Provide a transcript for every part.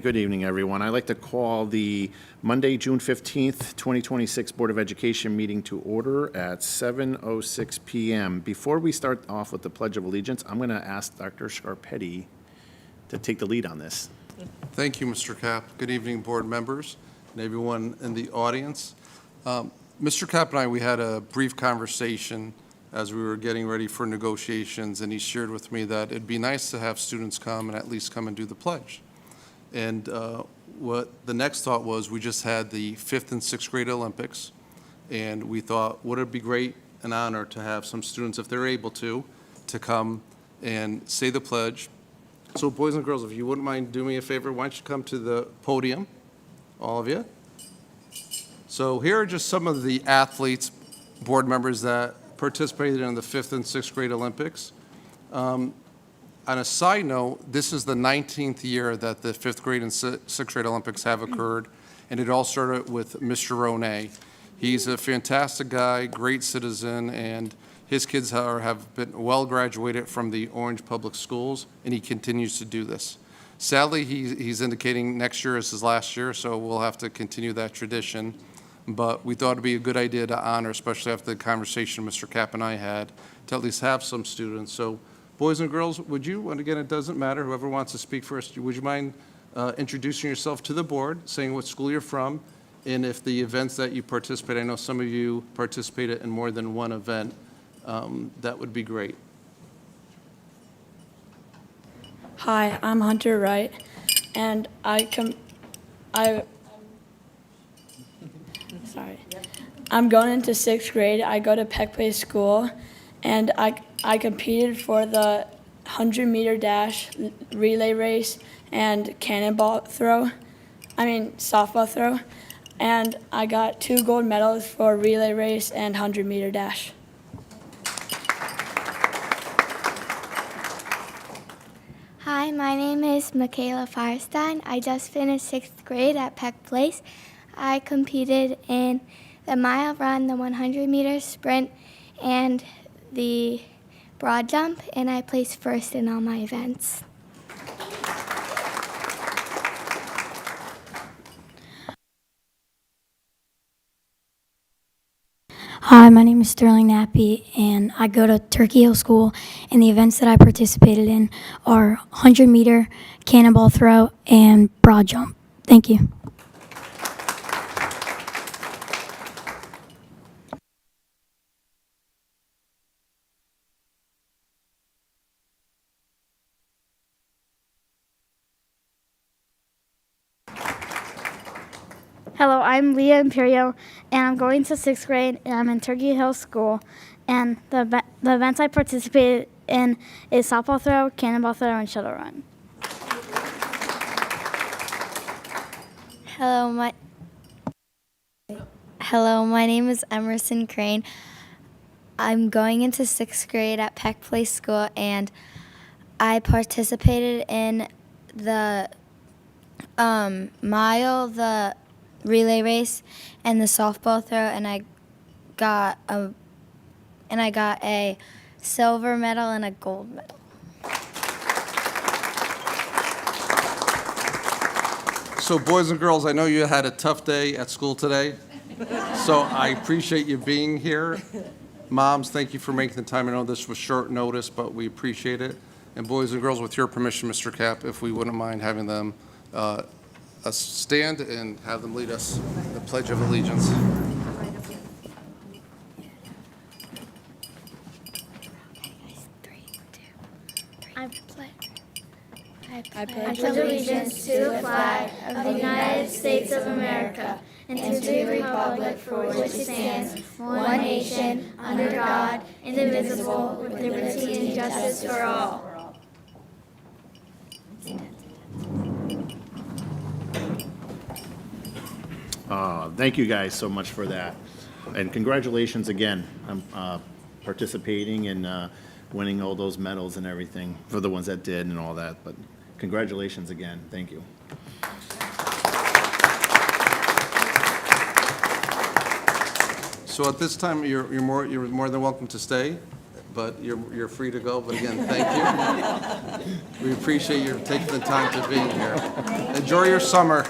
Good evening, everyone. I'd like to call the Monday, June 15th, 2026 Board of Education meeting to order at 7:06 PM. Before we start off with the Pledge of Allegiance, I'm going to ask Dr. Scarpetti to take the lead on this. Thank you, Mr. Kapp. Good evening, board members and everyone in the audience. Mr. Kapp and I, we had a brief conversation as we were getting ready for negotiations, and he shared with me that it'd be nice to have students come and at least come and do the pledge. And what the next thought was, we just had the 5th and 6th grade Olympics, and we thought, would it be great, an honor to have some students, if they're able to come and say the pledge. So boys and girls, if you wouldn't mind doing me a favor, why don't you come to the podium, all of you. So here are just some of the athletes, board members that participated in the 5th and 6th grade Olympics. On a side note, this is the 19th year that the 5th grade and 6th grade Olympics have occurred, and it all started with Mr. Ronay. He's a fantastic guy, great citizen, and his kids have been well graduated from the Orange Public Schools, and he continues to do this. Sadly, he's indicating next year is his last year, so we'll have to continue that tradition. But we thought it'd be a good idea to honor, especially after the conversation Mr. Kapp and I had, to at least have some students. So boys and girls, would you, and again, it doesn't matter, whoever wants to speak first, would you mind introducing yourself to the board, saying what school you're from, and if the events that you participate, I know some of you participated in more than one event, that would be great. Hi, I'm Hunter Wright, and I'm going into 6th grade. I go to Peck Place School, and I competed for the 100-meter dash, relay race, and softball throw, and I got 2 gold medals for relay race and 100-meter dash. Hi, my name is Michaela Firestein. I just finished 6th grade at Peck Place. I competed in the mile run, the 100-meter sprint, and the broad jump, and I placed first in all my events. Hi, my name is Sterling Nappy, and I go to Turkey Hill School, and the events that I participated in are 100-meter, cannonball throw, and broad jump. Thank you. Hello, I'm Leah Imperio, and I'm going to 6th grade, and I'm in Turkey Hill School. And the events I participated in is softball throw, cannonball throw, and shuttle run. Hello, my name is Emerson Crane. I'm going into 6th grade at Peck Place School, and I participated in the mile, the relay race, and the softball throw, and I got a silver medal and a gold medal. So boys and girls, I know you had a tough day at school today, so I appreciate you being here. Moms, thank you for making the time. I know this was short notice, but we appreciate it. And boys and girls, with your permission, Mr. Kapp, if we wouldn't mind having them stand and have them lead us the Pledge of Allegiance. I pledge allegiance to the flag of the United States of America and to the republic for which it stands, one nation, under God, indivisible, with liberty and justice for all. Thank you guys so much for that. And congratulations again on participating and winning all those medals and everything for the ones that did and all that. But congratulations again. Thank you. So at this time, you're more than welcome to stay but you're free to go. But again, thank you. We appreciate you taking the time to be here. Enjoy your summer.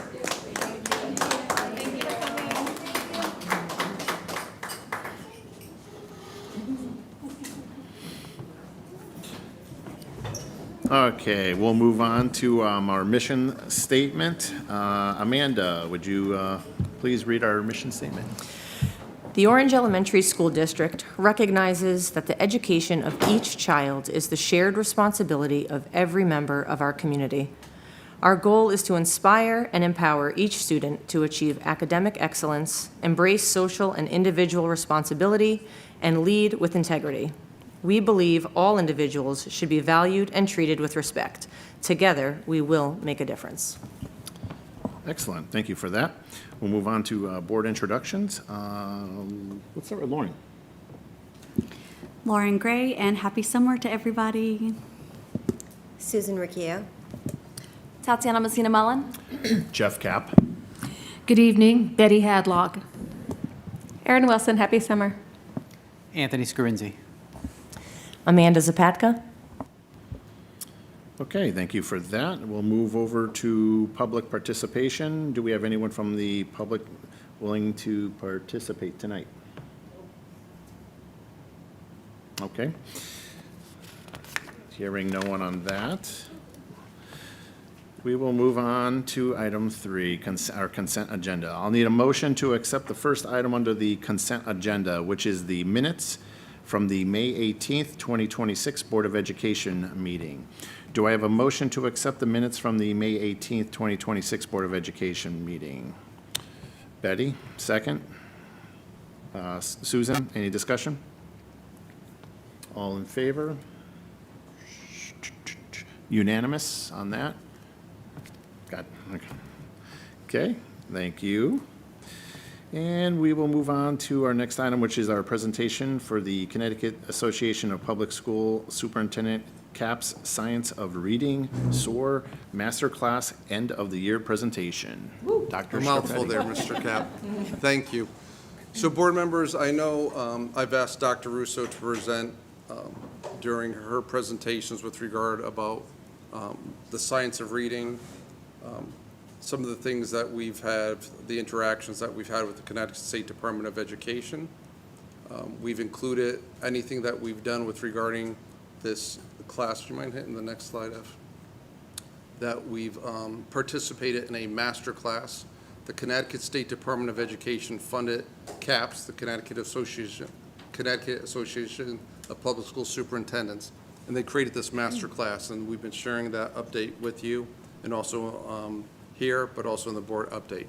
Okay, we'll move on to our mission statement. Amanda, would you please read our mission statement? The Orange Elementary School District recognizes that the education of each child is the shared responsibility of every member of our community. Our goal is to inspire and empower each student to achieve academic excellence, embrace social and individual responsibility, and lead with integrity. We believe all individuals should be valued and treated with respect. Together, we will make a difference. Excellent, thank you for that. We'll move on to board introductions. Let's start with Lauren. Lauren Gray, and happy summer to everybody. Susan Riccio. Tatiana Messina Mullen. Jeff Cap. Good evening, Betty Hadlock. Erin Wilson, happy summer. Anthony Scarinzi. Amanda Zapatka. Okay, thank you for that. We'll move over to public participation. Do we have anyone from the public willing to participate tonight? Okay. Hearing no one on that, we will move on to item 3, our consent agenda. I'll need a motion to accept the first item under the consent agenda, which is the minutes from the May 18th, 2026 Board of Education meeting. Do I have a motion to accept the minutes from the May 18th, 2026 Board of Education meeting? Betty, second. Susan, any discussion? All in favor? Unanimous on that? Got, okay, thank you. And we will move on to our next item, which is our presentation for the Connecticut Association of Public School Superintendent CAPS Science of Reading, SOAR, Masterclass End of the Year presentation. Dr. A mouthful Scarpetti. there, Mr. Cap. Thank you. So board members, I know I've asked Dr. Russo to present during her presentations with regard about the science of reading, some of the things that we've had, the interactions that we've had with the Connecticut State Department of Education. We've included anything that we've done with regarding this class. Do you mind hitting the next slide, F? That we've participated in a master class. The Connecticut State Department of Education funded CAPS, the Connecticut Association of Public School Superintendents, and they created this master class, and we've been sharing that update with you, and also here, but also in the board update.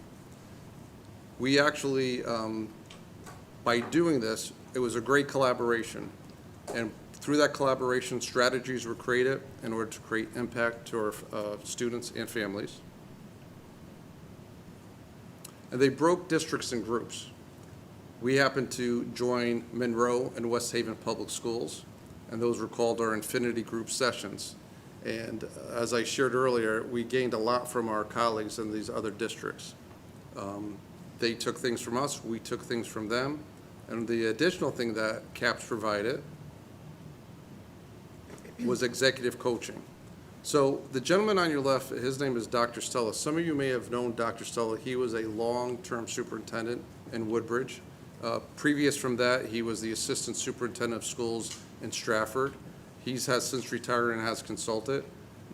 We actually, by doing this, it was a great collaboration, and through that collaboration, strategies were created in order to create impact to our students and families. And they broke districts in groups. We happened to join Monroe and West Haven Public Schools, and those were called our Infinity Group sessions. And as I shared earlier, we gained a lot from our colleagues in these other districts. They took things from us, we took things from them, and the additional thing that CAPS provided was executive coaching. So the gentleman on your left, his name is Dr. Stella. Some of you may have known Dr. Stella. He was a long-term superintendent in Woodbridge. Previous from that, he was the assistant superintendent of schools in Stratford. He has since retired and has consulted.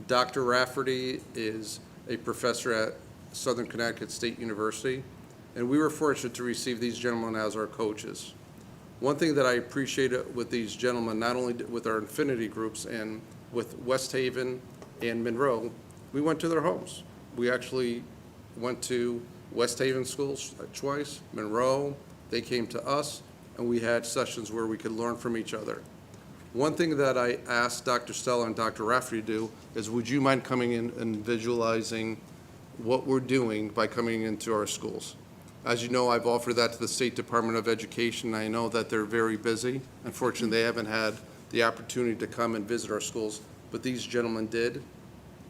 Dr. Rafferty is a professor at Southern Connecticut State University, and we were fortunate to receive these gentlemen as our coaches. One thing that I appreciated with these gentlemen, not only with our Infinity groups and with West Haven and Monroe, we went to their homes. We actually went to West Haven schools twice, Monroe, they came to us, and we had sessions where we could learn from each other. One thing that I asked Dr. Stella and Dr. Rafferty to do is, would you mind coming in and visualizing what we're doing by coming into our schools? As you know, I've offered that to the State Department of Education. I know that they're very busy. Unfortunately, they haven't had the opportunity to come and visit our schools, but these gentlemen did.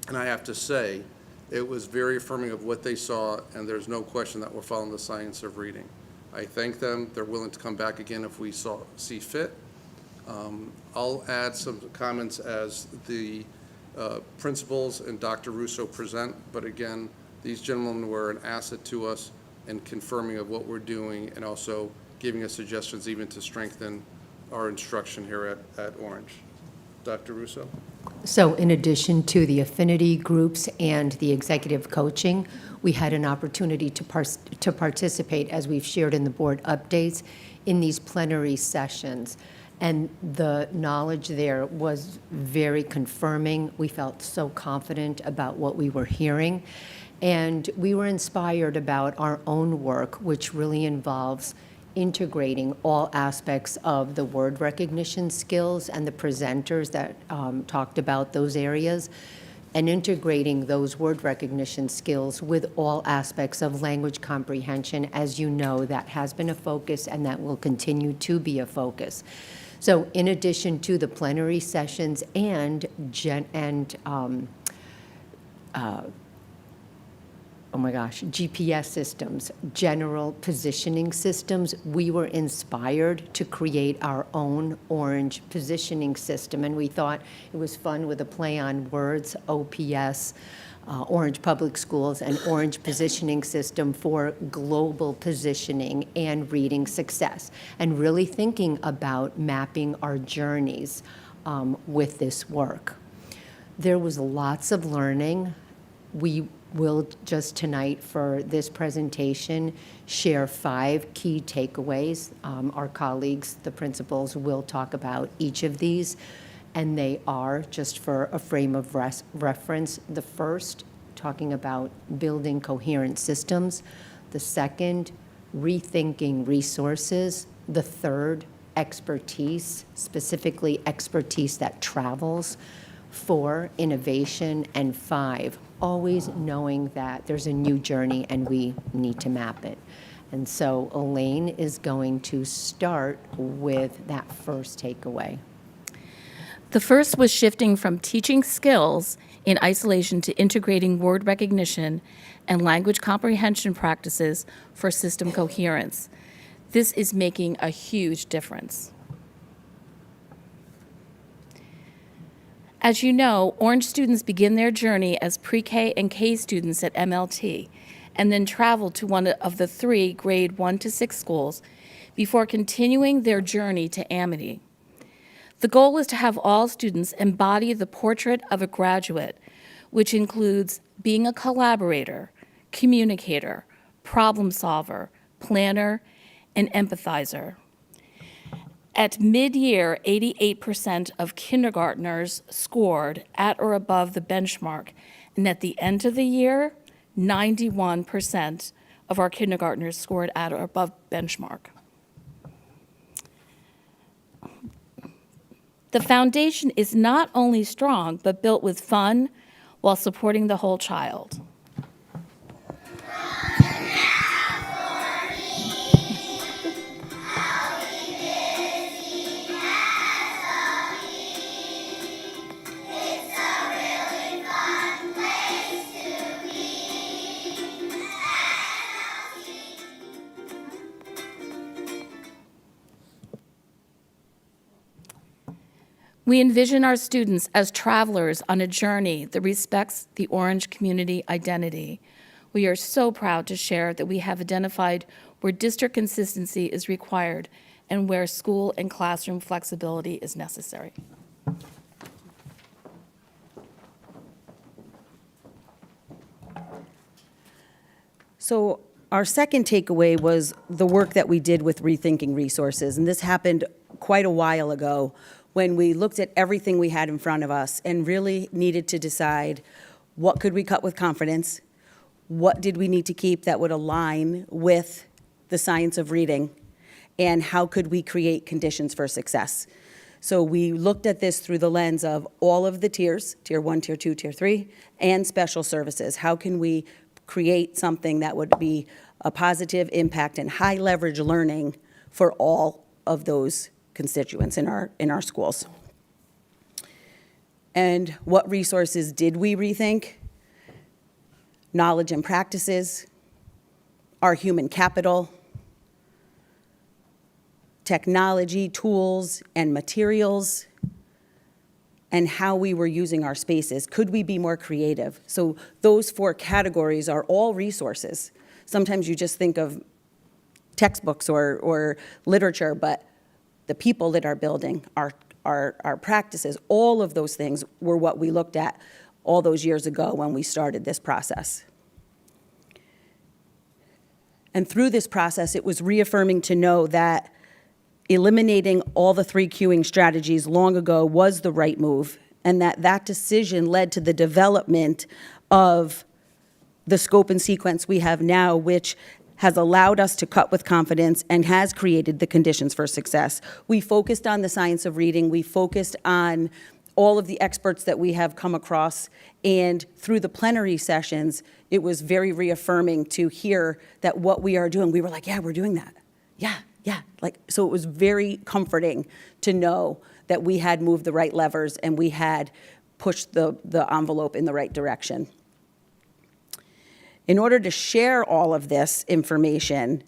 And I have to say, it was very affirming of what they saw, and there's no question that we're following the science of reading. I thank them. They're willing to come back again if we see fit. I'll add some comments as the principals and Dr. Russo present, but again, these gentlemen were an asset to us in confirming of what we're doing and also giving us suggestions even to strengthen our instruction here at Orange. Dr. Russo? So in addition to the affinity groups and the executive coaching, we had an opportunity to participate, as we've shared in the board updates, in these plenary sessions. And the knowledge there was very confirming. We felt so confident about what we were hearing. And we were inspired about our own work, which really involves integrating all aspects of the word recognition skills and the presenters that talked about those areas, and integrating those word recognition skills with all aspects of language comprehension. As you know, that has been a focus and that will continue to be a focus. So in addition to the plenary sessions and GPS systems, general positioning systems, we were inspired to create our own Orange positioning system. And we thought it was fun with a play on words, OPS, Orange Public Schools, and Orange Positioning System for global positioning and reading success, and really thinking about mapping our journeys with this work. There was lots of learning. We will just tonight for this presentation share 5 key takeaways. Our colleagues, the principals, will talk about each of these, and they are, just for a frame of reference, the first, talking about building coherent systems; the second, rethinking resources; the third, expertise, specifically expertise that travels; 4, innovation; and 5, always knowing that there's a new journey and we need to map it. And so Elaine is going to start with that first takeaway. The first was shifting from teaching skills in isolation to integrating word recognition and language comprehension practices for system coherence. This is making a huge difference. As you know, Orange students begin their journey as pre-K and K students at MLT, and then travel to one of the 3 grade 1 to 6 schools before continuing their journey to Amity. The goal is to have all students embody the portrait of a graduate, which includes being a collaborator, communicator, problem solver, planner, and empathizer. At mid-year, 88% of kindergartners scored at or above the benchmark, and at the end of the year, 91% of our kindergartners scored at or above benchmark. The foundation is not only strong, but built with fun while supporting the whole child. We envision our students as travelers on a journey that respects the Orange community identity. We are so proud to share that we have identified where district consistency is required and where school and classroom flexibility is necessary. So our second takeaway was the work that we did with rethinking resources, and this happened quite a while ago when we looked at everything we had in front of us and really needed to decide what could we cut with confidence, what did we need to keep that would align with the science of reading, and how could we create conditions for success. So we looked at this through the lens of all of the tiers, tier 1, tier 2, tier 3, and special services. How can we create something that would be a positive impact and high leverage learning for all of those constituents in our schools? And what resources did we rethink? Knowledge and practices, our human capital, technology, tools, and materials, and how we were using our spaces. Could we be more creative? So those 4 categories are all resources. Sometimes you just think of textbooks or literature, but the people that are building, our practices, all of those things were what we looked at all those years ago when we started this process. And through this process, it was reaffirming to know that eliminating all the 3 queuing strategies long ago was the right move, and that decision led to the development of the scope and sequence we have now, which has allowed us to cut with confidence and has created the conditions for success. We focused on the science of reading. We focused on all of the experts that we have come across, and through the plenary sessions, it was very reaffirming to hear that what we are doing, we were like, yeah, we're doing that. Yeah. So it was very comforting to know that we had moved the right levers and we had pushed the envelope in the right direction. In order to share all of this information,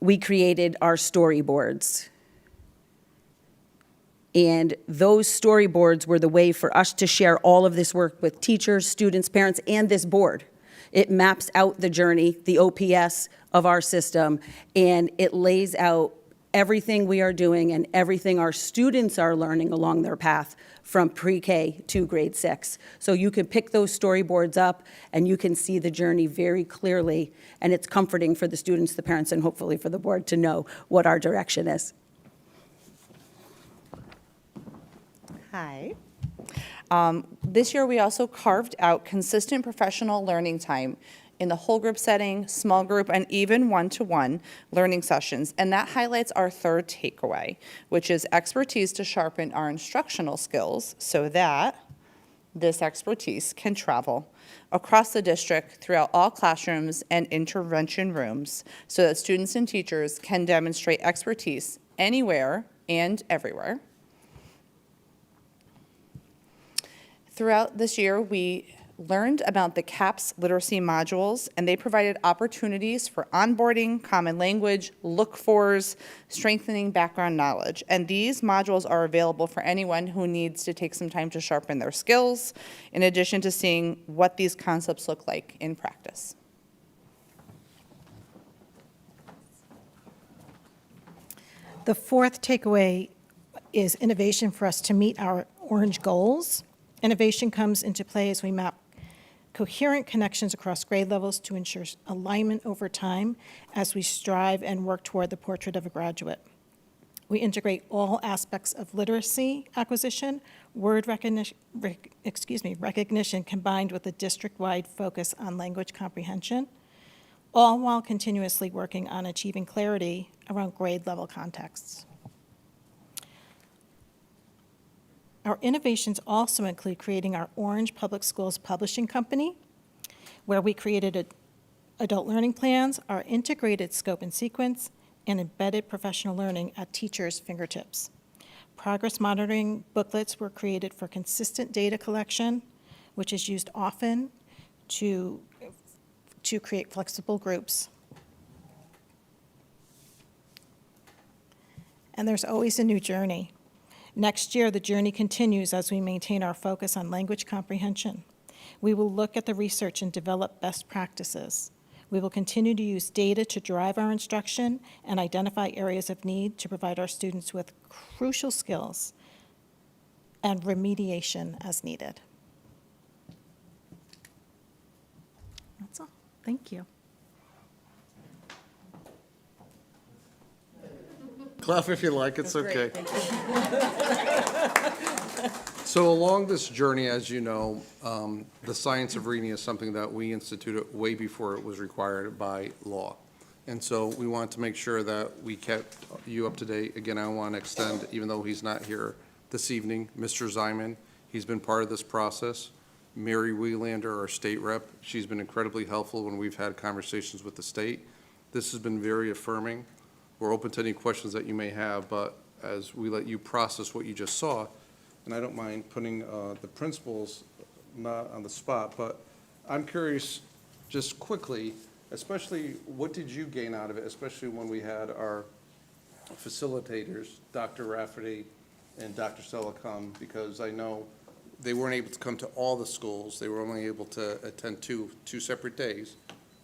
we created our storyboards. And those storyboards were the way for us to share all of this work with teachers, students, parents, and this board. It maps out the journey, the OPS of our system, and it lays out everything we are doing and everything our students are learning along their path from pre-K to grade 6. So you can pick those storyboards up and you can see the journey very clearly, and it's comforting for the students, the parents, and hopefully for the board to know what our direction is. Hi. This year, we also carved out consistent professional learning time in the whole group setting, small group, and even one-to-one learning sessions. And that highlights our 3rd takeaway, which is expertise to sharpen our instructional skills so that this expertise can travel across the district throughout all classrooms and intervention rooms so that students and teachers can demonstrate expertise anywhere and everywhere. Throughout this year, we learned about the CAPS literacy modules, and they provided opportunities for onboarding, common language, look-fors, strengthening background knowledge. And these modules are available for anyone who needs to take some time to sharpen their skills, in addition to seeing what these concepts look like in practice. The 4th takeaway is innovation for us to meet our orange goals. Innovation comes into play as we map coherent connections across grade levels to ensure alignment over time as we strive and work toward the portrait of a graduate. We integrate all aspects of literacy acquisition, word recognition combined with a district-wide focus on language comprehension, all while continuously working on achieving clarity around grade level contexts. Our innovations also include creating our Orange Public Schools Publishing Company, where we created adult learning plans, our integrated scope and sequence, and embedded professional learning at teachers' fingertips. Progress monitoring booklets were created for consistent data collection, which is used often to create flexible groups. And there's always a new journey. Next year, the journey continues as we maintain our focus on language comprehension. We will look at the research and develop best practices. We will continue to use data to drive our instruction and identify areas of need to provide our students with crucial skills and remediation as needed. That's all. Thank you. Clap if you like, it's okay. So along this journey, as you know, the science of reading is something that we instituted way before it was required by law. And so we wanted to make sure that we kept you up to date. Again, I want to extend, even though he's not here this evening, Mr. Zyman, he's been part of this process. Mary Wielander, our state rep, she's been incredibly helpful when we've had conversations with the state. This has been very affirming. We're open to any questions that you may have, but as we let you process what you just saw, and I don't mind putting the principals not on the spot, but I'm curious, just quickly, especially what did you gain out of it, especially when we had our facilitators, Dr. Rafferty and Dr. Stella, come, because I know they weren't able to come to all the schools. They were only able to attend two separate days.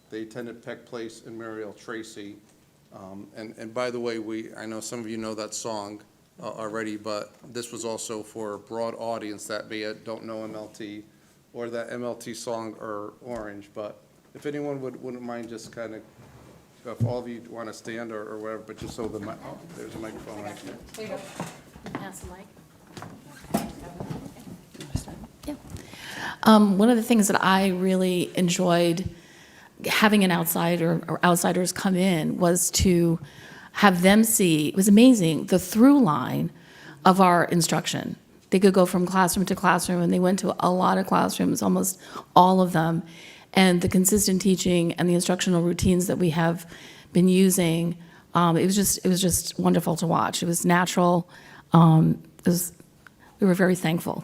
They attended Peck Place and Mariel Tracy. And by the way, I know some of you know that song already, but this was also for a broad audience that don't know MLT or that MLT song or Orange. But if anyone wouldn't mind just kind of, if all of you want to stand or whatever, but just so there's a microphone right here. There you go. Pass the mic. One of the things that I really enjoyed having an outsider or outsiders come in was to have them see, it was amazing, the through line of our instruction. They could go from classroom to classroom, and they went to a lot of classrooms, almost all of them, and the consistent teaching and the instructional routines that we have been using, it was just wonderful to watch. It was natural. We were very thankful.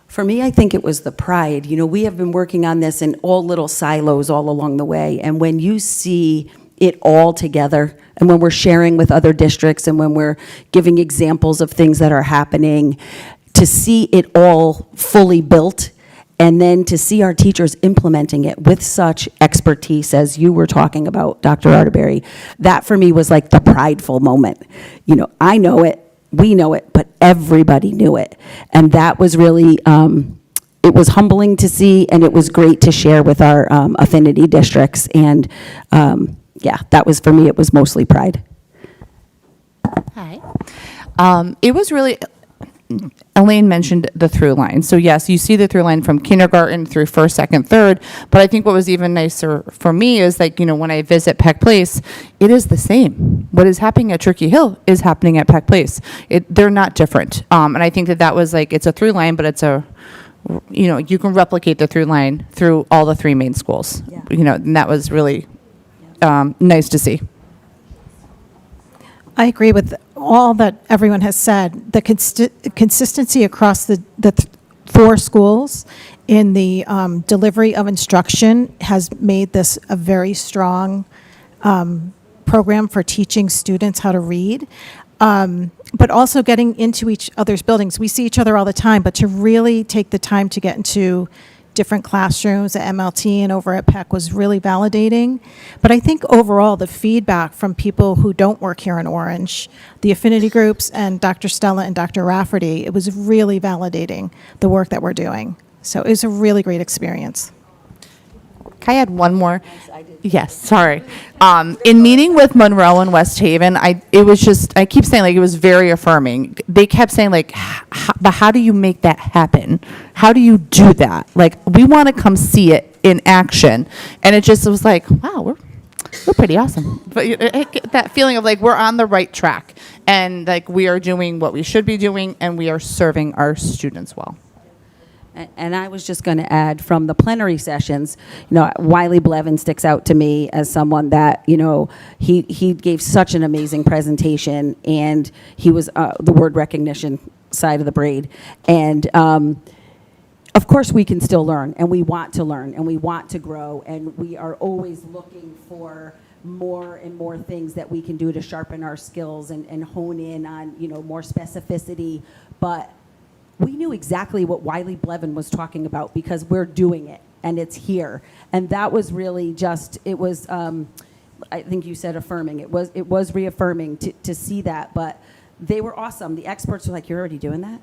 For me, I think it was the pride. You know, we have been working on this in all little silos all along the way, and when you see it all together, and when we're sharing with other districts, and when we're giving examples of things that are happening, to see it all fully built, and then to see our teachers implementing it with such expertise, as you were talking about, Dr. Arterberry, that for me was like the prideful moment. You know, I know it, we know it, but everybody knew it. And that was really, it was humbling to see, and it was great to share with our affinity districts. And yeah, that was, for me, it was mostly pride. Hi. It was really, Elaine mentioned the through line. So yes, you see the through line from kindergarten through first, second, third. But I think what was even nicer for me is, like, you know, when I visit Peck Place, it is the same. What is happening at Turkey Hill is happening at Peck Place. They're not different. And I think that was like, it's a through line, but it's a, you know, you can replicate the through line through all the three main schools. Yeah. You know, and that was really nice to see. I agree with all that everyone has said. The consistency across the four schools in the delivery of instruction has made this a very strong program for teaching students how to read, but also getting into each other's buildings. We see each other all the time, but to really take the time to get into different classrooms at MLT and over at Peck was really validating. But I think overall, the feedback from people who don't work here in Orange, the affinity groups and Dr. Stella and Dr. Rafferty, it was really validating the work that we're doing. So it was a really great experience. Can I add one more? Yes, sorry. In meeting with Monroe and West Haven, it was just, I keep saying, like, it was very affirming. They kept saying, like, but how do you make that happen? How do you do that? Like, we want to come see it in action. And it just was like, wow, we're pretty awesome. But I get that feeling of, like, we're on the right track. And, like, we are doing what we should be doing, and we are serving our students well. And I was just going to add, from the plenary sessions, you know, Wiley Blevin sticks out to me as someone that, you know, he gave such an amazing presentation, and he was the word recognition side of the braid. And of course, we can still learn, and we want to learn, and we want to grow, and we are always looking for more and more things that we can do to sharpen our skills and hone in on, you know, more specificity. But we knew exactly what Wiley Blevin was talking about, because we're doing it, and it's here. And that was really just, it was, I think you said affirming. It was reaffirming to see that, but they were awesome. The experts were like, you're already doing that?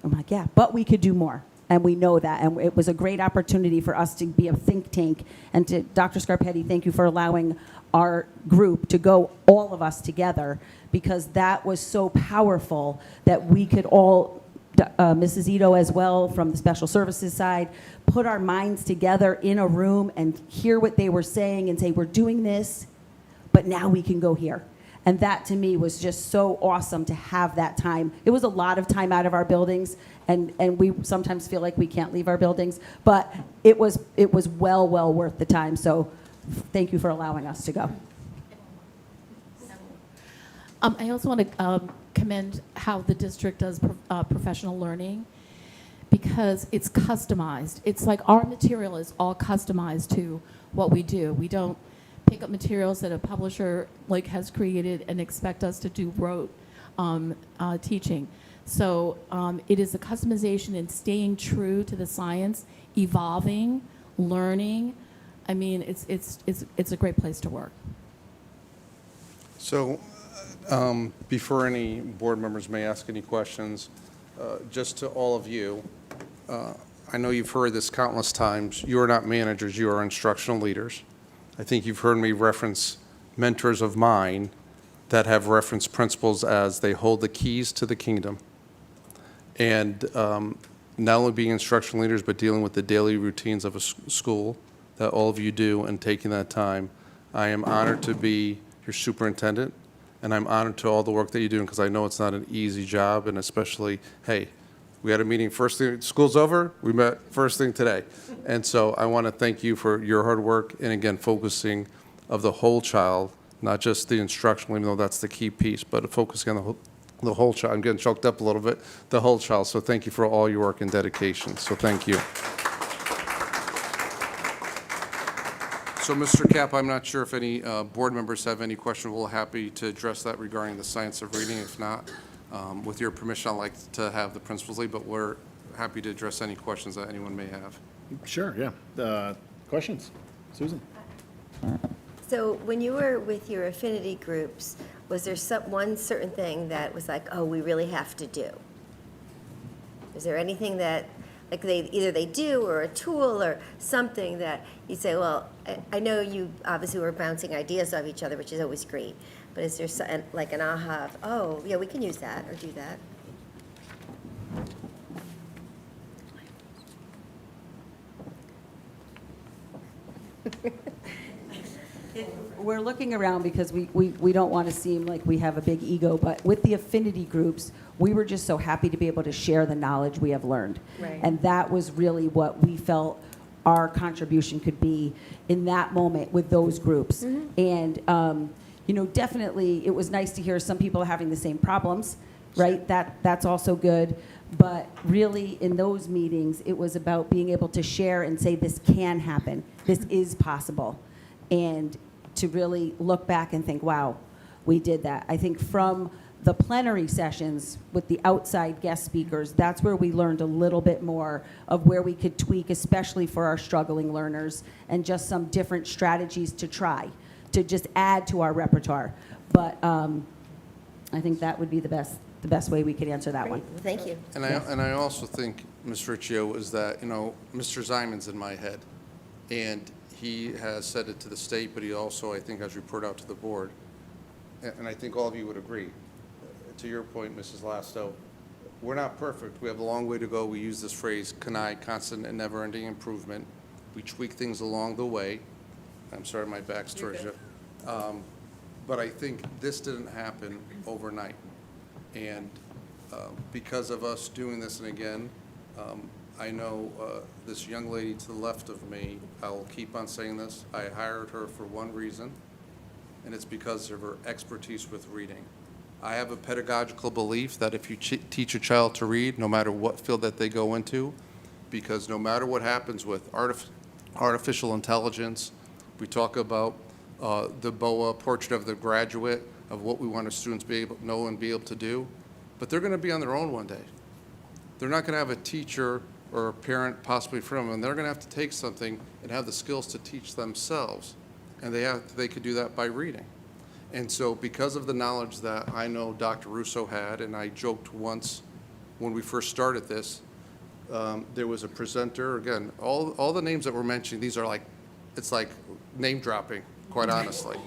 I'm like, yeah, but we could do more, and we know that. And it was a great opportunity for us to be a think tank. And to Dr. Scarpetti, thank you for allowing our group to go, all of us together, because that was so powerful that we could all, Mrs. Ito as well from the special services side, put our minds together in a room and hear what they were saying and say, we're doing this, but now we can go here. And that to me was just so awesome to have that time. It was a lot of time out of our buildings, and we sometimes feel like we can't leave our buildings, but it was well worth the time. So thank you for allowing us to go. I also want to commend how the district does professional learning, because it's customized. It's like our material is all customized to what we do. We don't pick up materials that a publisher has created and expect us to do rote teaching. So it is a customization and staying true to the science, evolving, learning. I mean, it's a great place to work. So before any board members may ask any questions, just to all of you, I know you've heard this countless times. You are not managers, you are instructional leaders. I think you've heard me reference mentors of mine that have referenced principals as they hold the keys to the kingdom. And not only being instructional leaders, but dealing with the daily routines of a school that all of you do and taking that time. I am honored to be your superintendent, and I'm honored to all the work that you're doing because I know it's not an easy job, and especially, hey, we had a meeting first thing, school's over, we met first thing today. And so I want to thank you for your hard work and again, focusing of the whole child, not just the instructional, even though that's the key piece, but focusing on the whole child. I'm getting choked up a little bit, the whole child. So thank you for all your work and dedication. So thank you. So, Mr. Cap, I'm not sure if any board members have any questions. We're happy to address that regarding the science of reading. If not, with your permission, I'd like to have the principals lead, but we're happy to address any questions that anyone may have. Sure, yeah. Questions? Susan? So when you were with your affinity groups, was there one certain thing that was like, oh, we really have to do? Is there anything that, like either they do or a tool or something that you say, well, I know you obviously were bouncing ideas off each other, which is always great, but is there like an aha of, oh, yeah, we can use that or do that? We're looking around because we don't want to seem like we have a big ego, but with the affinity groups, we were just so happy to be able to share the knowledge we have learned. Right. And that was really what we felt our contribution could be in that moment with those groups. And, definitely it was nice to hear some people having the same problems, right? That's also good. But really in those meetings, it was about being able to share and say, this can happen. This is possible. And to really look back and think, wow, we did that. I think from the plenary sessions with the outside guest speakers, that's where we learned a little bit more of where we could tweak, especially for our struggling learners, and just some different strategies to try to just add to our repertoire. But I think that would be the best way we could answer that one. Well, thank you. And I also think, Ms. Riccio, is that, Mr. Zimon's in my head, and he has said it to the state, but he also, I think, has reported out to the board. And I think all of you would agree. To your point, Mrs. Lasto, we're not perfect. We have a long way to go. We use this phrase, CANI, constant and never-ending improvement. We tweak things along the way. I'm sorry, my back's towards you. But I think this didn't happen overnight. And because of us doing this, and again, I know this young lady to the left of me, I will keep on saying this, I hired her for one reason, and it's because of her expertise with reading. I have a pedagogical belief that if you teach a child to read, no matter what field that they go into, because no matter what happens with artificial intelligence, we talk about the BOA portrait of the graduate, of what we want our students to be able to know and be able to do, but they're going to be on their own one day. They're not going to have a teacher or a parent possibly from them. They're going to have to take something and have the skills to teach themselves, and they could do that by reading. And so because of the knowledge that I know Dr. Russo had, and I joked once when we first started this, there was a presenter, again, all the names that we're mentioning, these are it's like name dropping, quite honestly.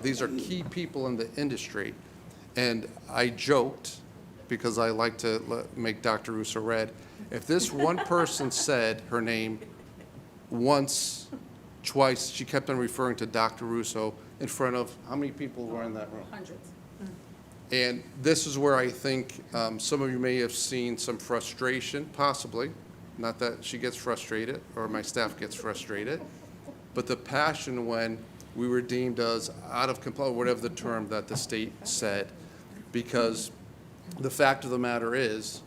These are key people in the industry. And I joked, because I like to make Dr. Russo red, if this one person said her name once, twice, she kept on referring to Dr. Russo in front of, how many people were in that room? Hundreds. And this is where I think some of you may have seen some frustration, possibly. Not that she gets frustrated or my staff gets frustrated, but the passion when we were deemed as out of compliance, whatever the term that the state said, because the fact of the matter is,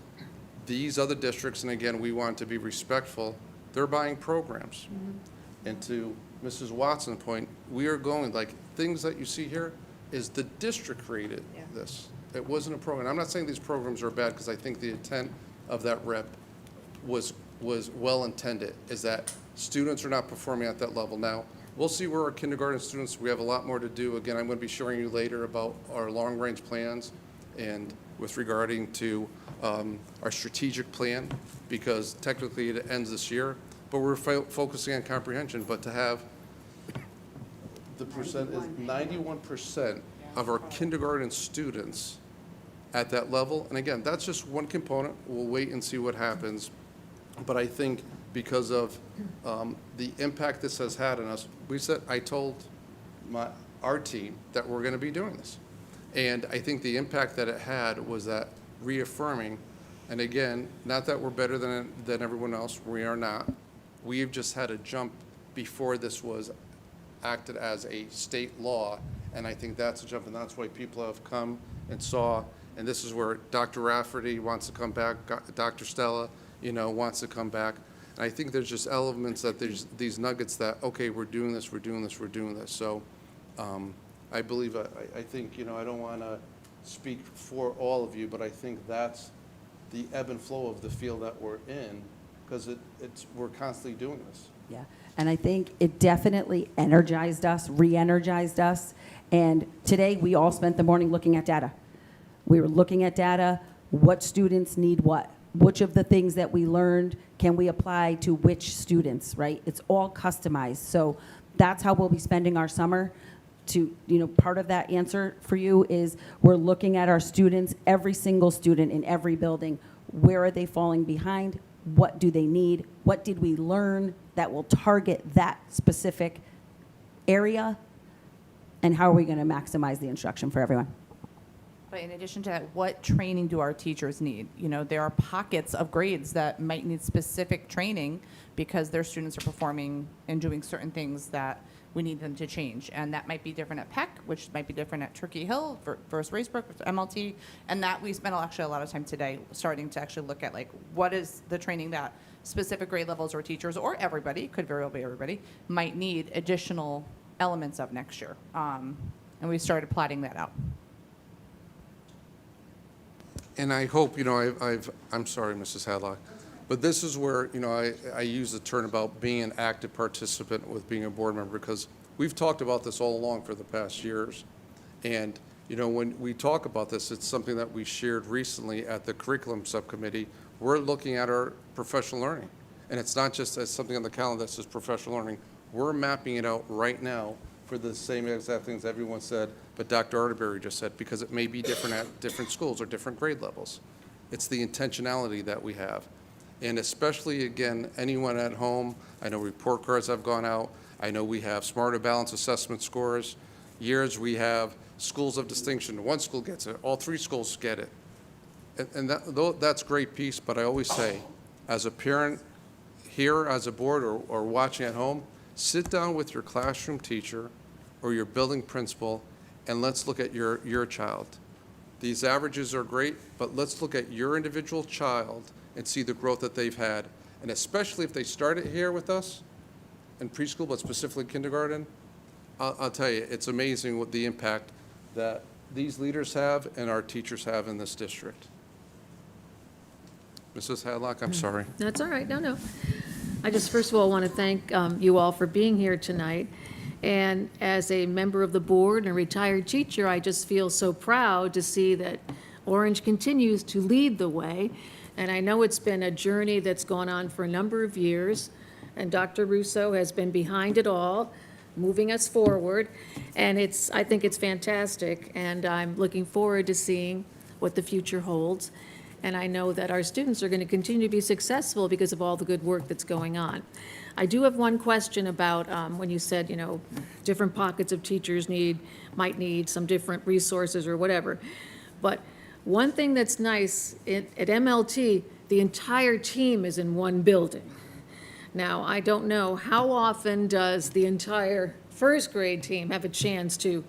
these other districts, and again, we want to be respectful, they're buying programs. And to Mrs. Watson's point, we are going, like, things that you see here is the district created this. It wasn't a program. I'm not saying these programs are bad, because I think the intent of that rep was well intended, is that students are not performing at that level. Now, we'll see where our kindergarten students, we have a lot more to do. Again, I'm going to be showing you later about our long-range plans and with regarding to our strategic plan, because technically it ends this year, but we're focusing on comprehension. But to have the percent is 91% of our kindergarten students at that level. And again, that's just one component. We'll wait and see what happens. But I think because of the impact this has had on us, I told our team that we're going to be doing this. And I think the impact that it had was that reaffirming, and again, not that we're better than everyone else, we are not. We've just had a jump before this was acted as a state law, and I think that's a jump, and that's why people have come and saw, and this is where Dr. Rafferty wants to come back, Dr. Stella, wants to come back. And I think there's just elements that there's these nuggets that, okay, we're doing this. So I believe, I think, I don't want to speak for all of you, but I think that's the ebb and flow of the field that we're in, because we're constantly doing this. Yeah, and I think it definitely energized us, re-energized us. And today, we all spent the morning looking at data. We were looking at data, what students need what. Which of the things that we learned can we apply to which students, right? It's all customized. So that's how we'll be spending our summer. Part of that answer for you is we're looking at our students, every single student in every building. Where are they falling behind? What do they need? What did we learn that will target that specific area? And how are we going to maximize the instruction for everyone? But in addition to that, what training do our teachers need? There are pockets of grades that might need specific training because their students are performing and doing certain things that we need them to change. And that might be different at Peck, which might be different at Turkey Hill versus Racebrook, MLT. And that we spent actually a lot of time today starting to actually look at, like, what is the training that specific grade levels or teachers, or everybody, could very well be everybody, might need additional elements of next year. And we started plotting that out. And I hope, I'm sorry, Mrs. Hadlock, but this is where, I use the term about being an active participant with being a board member, because we've talked about this all along for the past years. And, when we talk about this, it's something that we shared recently at the curriculum subcommittee. We're looking at our professional learning. And it's not just as something on the calendar that says professional learning. We're mapping it out right now for the same exact things everyone said, but Dr. Arterberry just said, because it may be different at different schools or different grade levels. It's the intentionality that we have. And especially, again, anyone at home, I know report cards have gone out. I know we have smarter balanced assessment scores. Years we have schools of distinction. One school gets it, all three schools get it. And that's a great piece, but I always say, as a parent here, as a board, or watching at home, sit down with your classroom teacher or your building principal, and let's look at your child. These averages are great, but let's look at your individual child and see the growth that they've had. And especially if they started here with us in preschool, but specifically kindergarten, I'll tell you, it's amazing what the impact that these leaders have and our teachers have in this district. Mrs. Hadlock, I'm sorry. That's all right. No. I just, first of all, want to thank you all for being here tonight. And as a member of the board and a retired teacher, I just feel so proud to see that Orange continues to lead the way. And I know it's been a journey that's gone on for a number of years, and Dr. Russo has been behind it all, moving us forward. And I think it's fantastic, and I'm looking forward to seeing what the future holds. And I know that our students are going to continue to be successful because of all the good work that's going on. I do have one question about when you said, different pockets of teachers might need some different resources or whatever. But one thing that's nice, at MLT, the entire team is in one building. Now, I don't know, how often does the entire first grade team have a chance to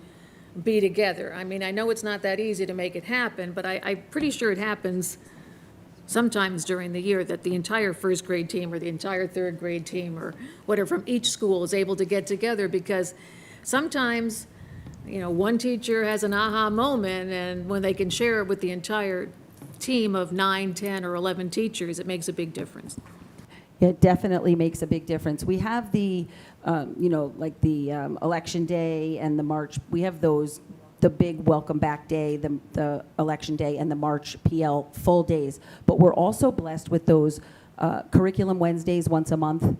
be together? I mean, I know it's not that easy to make it happen, but I'm pretty sure it happens sometimes during the year, that the entire first grade team or the entire third grade team or whatever from each school is able to get together, because sometimes, one teacher has an aha moment, and when they can share it with the entire team of 9, 10, or 11 teachers, it makes a big difference. It definitely makes a big difference. We have the, like the election day and the March, we have those, the big welcome back day, the election day and the March PL full days. But we're also blessed with those curriculum Wednesdays once a month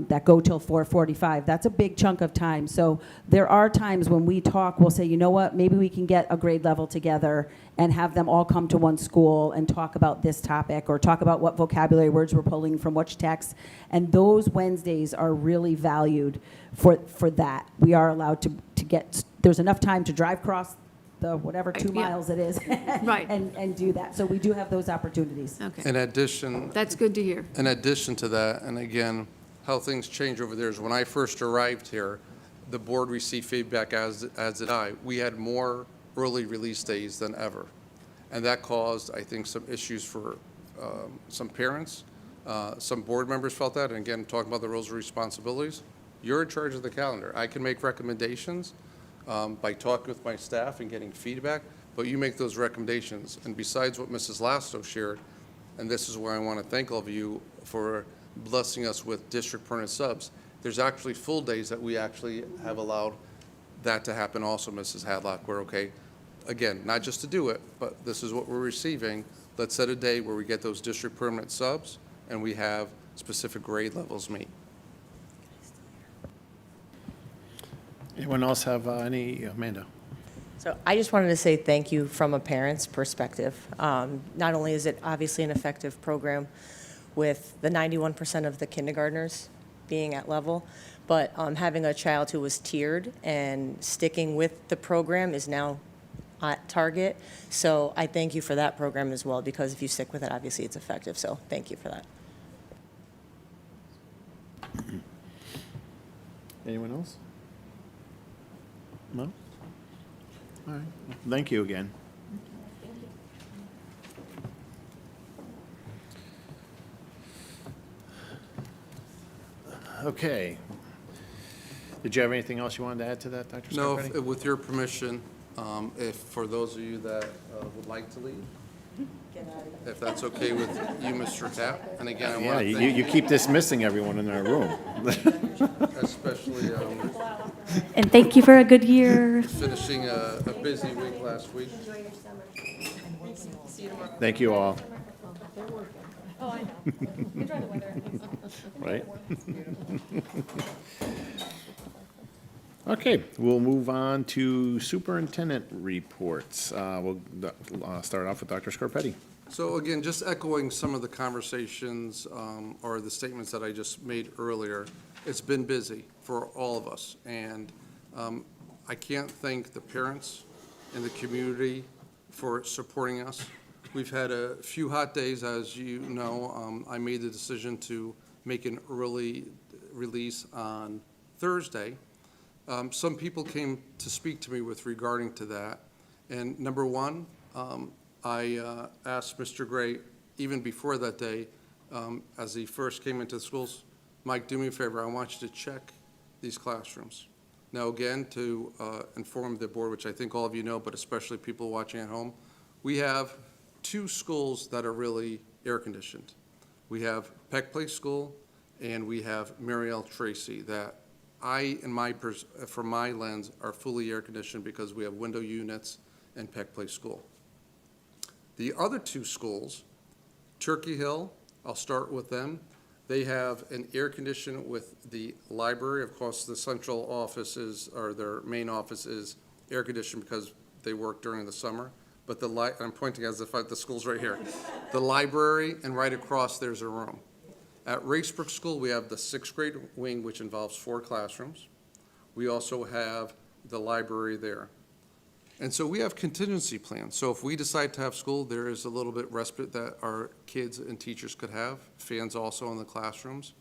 that go till 4:45. That's a big chunk of time. So there are times when we talk, we'll say, you know what, maybe we can get a grade level together and have them all come to one school and talk about this topic or talk about what vocabulary words we're pulling from which text. And those Wednesdays are really valued for that. We are allowed to get, there's enough time to drive across the whatever 2 Yeah. miles it is Right. and do that. So we do have those opportunities. Okay, In addition, that's good to hear. in addition to that, and again, how things change over there is when I first arrived here, the board received feedback, as did I. We had more early release days than ever. And that caused, I think, some issues for some parents. Some board members felt that, and again, talking about the roles and responsibilities. You're in charge of the calendar. I can make recommendations by talking with my staff and getting feedback, but you make those recommendations. And besides what Mrs. Lasto shared, and this is where I want to thank all of you for blessing us with district permanent subs, there's actually full days that we actually have allowed that to happen also, Mrs. Hadlock. We're okay, again, not just to do it, but this is what we're receiving. Let's set a day where we get those district permanent subs and we have specific grade levels meet. Anyone else have any? Amanda? So I just wanted to say thank you from a parent's perspective. Not only is it obviously an effective program with the 91% of the kindergartners being at level, but having a child who was tiered and sticking with the program is now at target. So I thank you for that program as well, because if you stick with it, obviously it's effective. So thank you for that. Anyone else? No? All right. Thank you again. Okay. Did you have anything else you wanted to add to that, Dr. No, Scarpetti? with your permission, if, for those of you that would like to leave, if that's okay with you, Mr. Cap, and again, I Yeah, want to you thank you keep dismissing everyone in our room. especially And thank you for a good year. finishing a busy week last week. Thank you all. Right? Okay, we'll move on to superintendent reports. We'll start off with Dr. Scarpetti. So again, just echoing some of the conversations or the statements that I just made earlier, it's been busy for all of us. And I can't thank the parents and the community for supporting us. We've had a few hot days, as you know. I made the decision to make an early release on Thursday. Some people came to speak to me with regarding to that. And number one, I asked Mr. Gray, even before that day, as he first came into the schools, Mike, do me a favor, I want you to check these classrooms. Now, again, to inform the board, which I think all of you know, but especially people watching at home, we have 2 schools that are really air-conditioned. We have Peck Place School, and we have Mary L. Tracy, that from my lens, are fully air-conditioned because we have window units in Peck Place School. The other 2 schools, Turkey Hill, I'll start with them. They have an air condition with the library. Of course, the central office or their main office is air conditioned because they work during the summer. But I'm pointing as if the school's right here. The library, and right across there's a room. At Racebrook School, we have the 6th grade wing, which involves 4 classrooms. We also have the library there. And so we have contingency plans. So if we decide to have school, there is a little bit respite that our kids and teachers could have, fans also in the classrooms.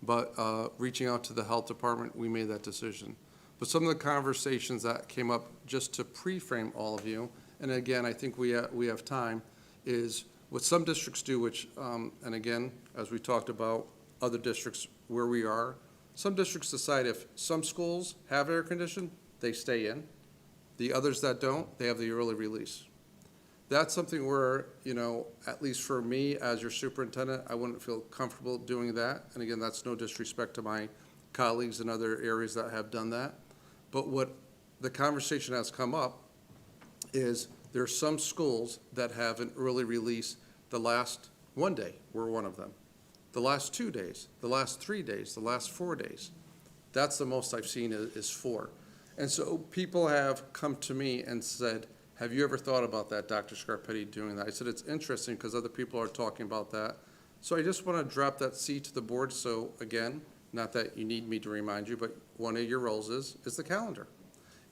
But reaching out to the health department, we made that decision. But some of the conversations that came up, just to pre-frame all of you, and again, I think we have time, is What some districts do, which, and again, as we talked about other districts where we are, some districts decide if some schools have air conditioning, they stay in. The others that don't, they have the early release. That's something where, you know, at least for me as your superintendent, I wouldn't feel comfortable doing that. And again, that's no disrespect to my colleagues in other areas that have done that. But what the conversation has come up is there are some schools that have an early release the last one day, we're one of them. The last 2 days, the last 3 days, the last 4 days. That's the most I've seen is 4. And so people have come to me and said, have you ever thought about that, Dr. Scarpetti, doing that? I said, it's interesting because other people are talking about that. So I just want to drop that seed to the board. So again, not that you need me to remind you, but one of your roles is the calendar.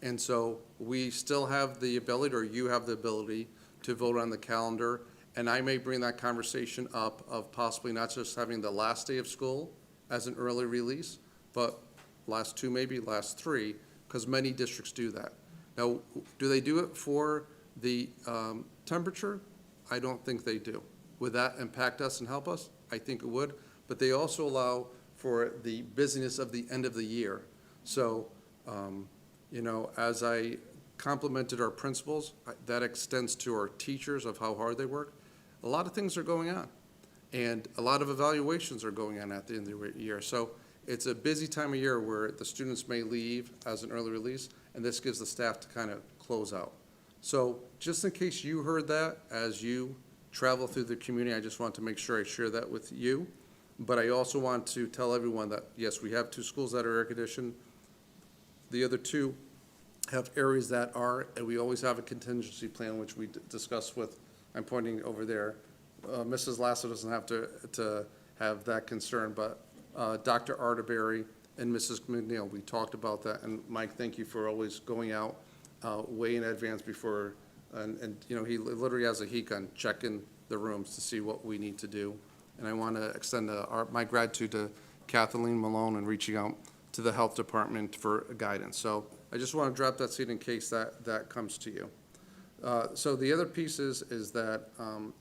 And so we still have the ability, or you have the ability, to vote on the calendar. And I may bring that conversation up of possibly not just having the last day of school as an early release, but last 2, maybe last 3, because many districts do that. Now, do they do it for the temperature? I don't think they do. Would that impact us and help us? I think it would. But they also allow for the busyness of the end of the year. So, you know, as I complimented our principals, that extends to our teachers of how hard they work. A lot of things are going on, and a lot of evaluations are going on at the end of the year. So it's a busy time of year where the students may leave as an early release, and this gives the staff to kind of close out. So just in case you heard that as you travel through the community, I just want to make sure I share that with you. But I also want to tell everyone that, yes, we have 2 schools that are air conditioned. The other 2 have areas that are, and we always have a contingency plan, which we discussed with, I'm pointing over there. Mrs. Lasso doesn't have to have that concern, but Dr. Arterberry and Mrs. McNeil, we talked about that. And Mike, thank you for always going out way in advance before, and you know, he literally has a heat gun checking the rooms to see what we need to do. And I want to extend my gratitude to Kathleen Malone and reaching out to the health department for guidance. So I just want to drop that seed in case that comes to you. So the other piece is that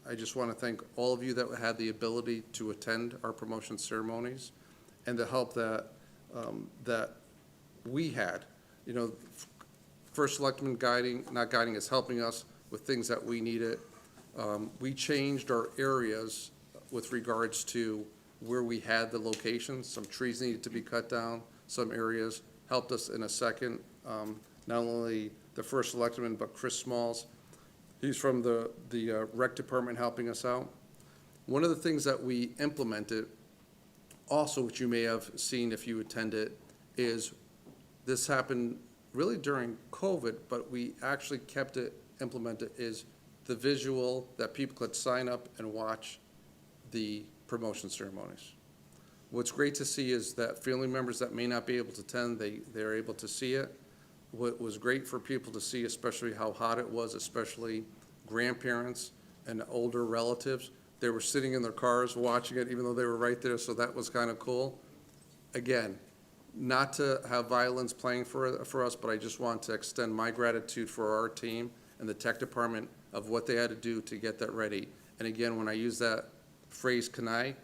I just want to thank all of you that had the ability to attend our promotion ceremonies and the help that we had. You know, First Selectman not guiding us, helping us with things that we needed. We changed our areas with regards to where we had the locations. Some trees needed to be cut down, some areas helped us in a second. Not only the First Selectman, but Chris Smalls. He's from the rec department helping us out. One of the things that we implemented also, which you may have seen if you attended, is this happened really during COVID, but we actually kept it implemented, is the visual that people could sign up and watch the promotion ceremonies. What's great to see is that family members that may not be able to attend, they're able to see it. What was great for people to see, especially how hot it was, especially grandparents and older relatives, they were sitting in their cars watching it even though they were right there, so that was kind of cool. Again, not to have violence playing for us, but I just want to extend my gratitude for our team and the tech department of what they had to do to get that ready. And again, when I use that phrase,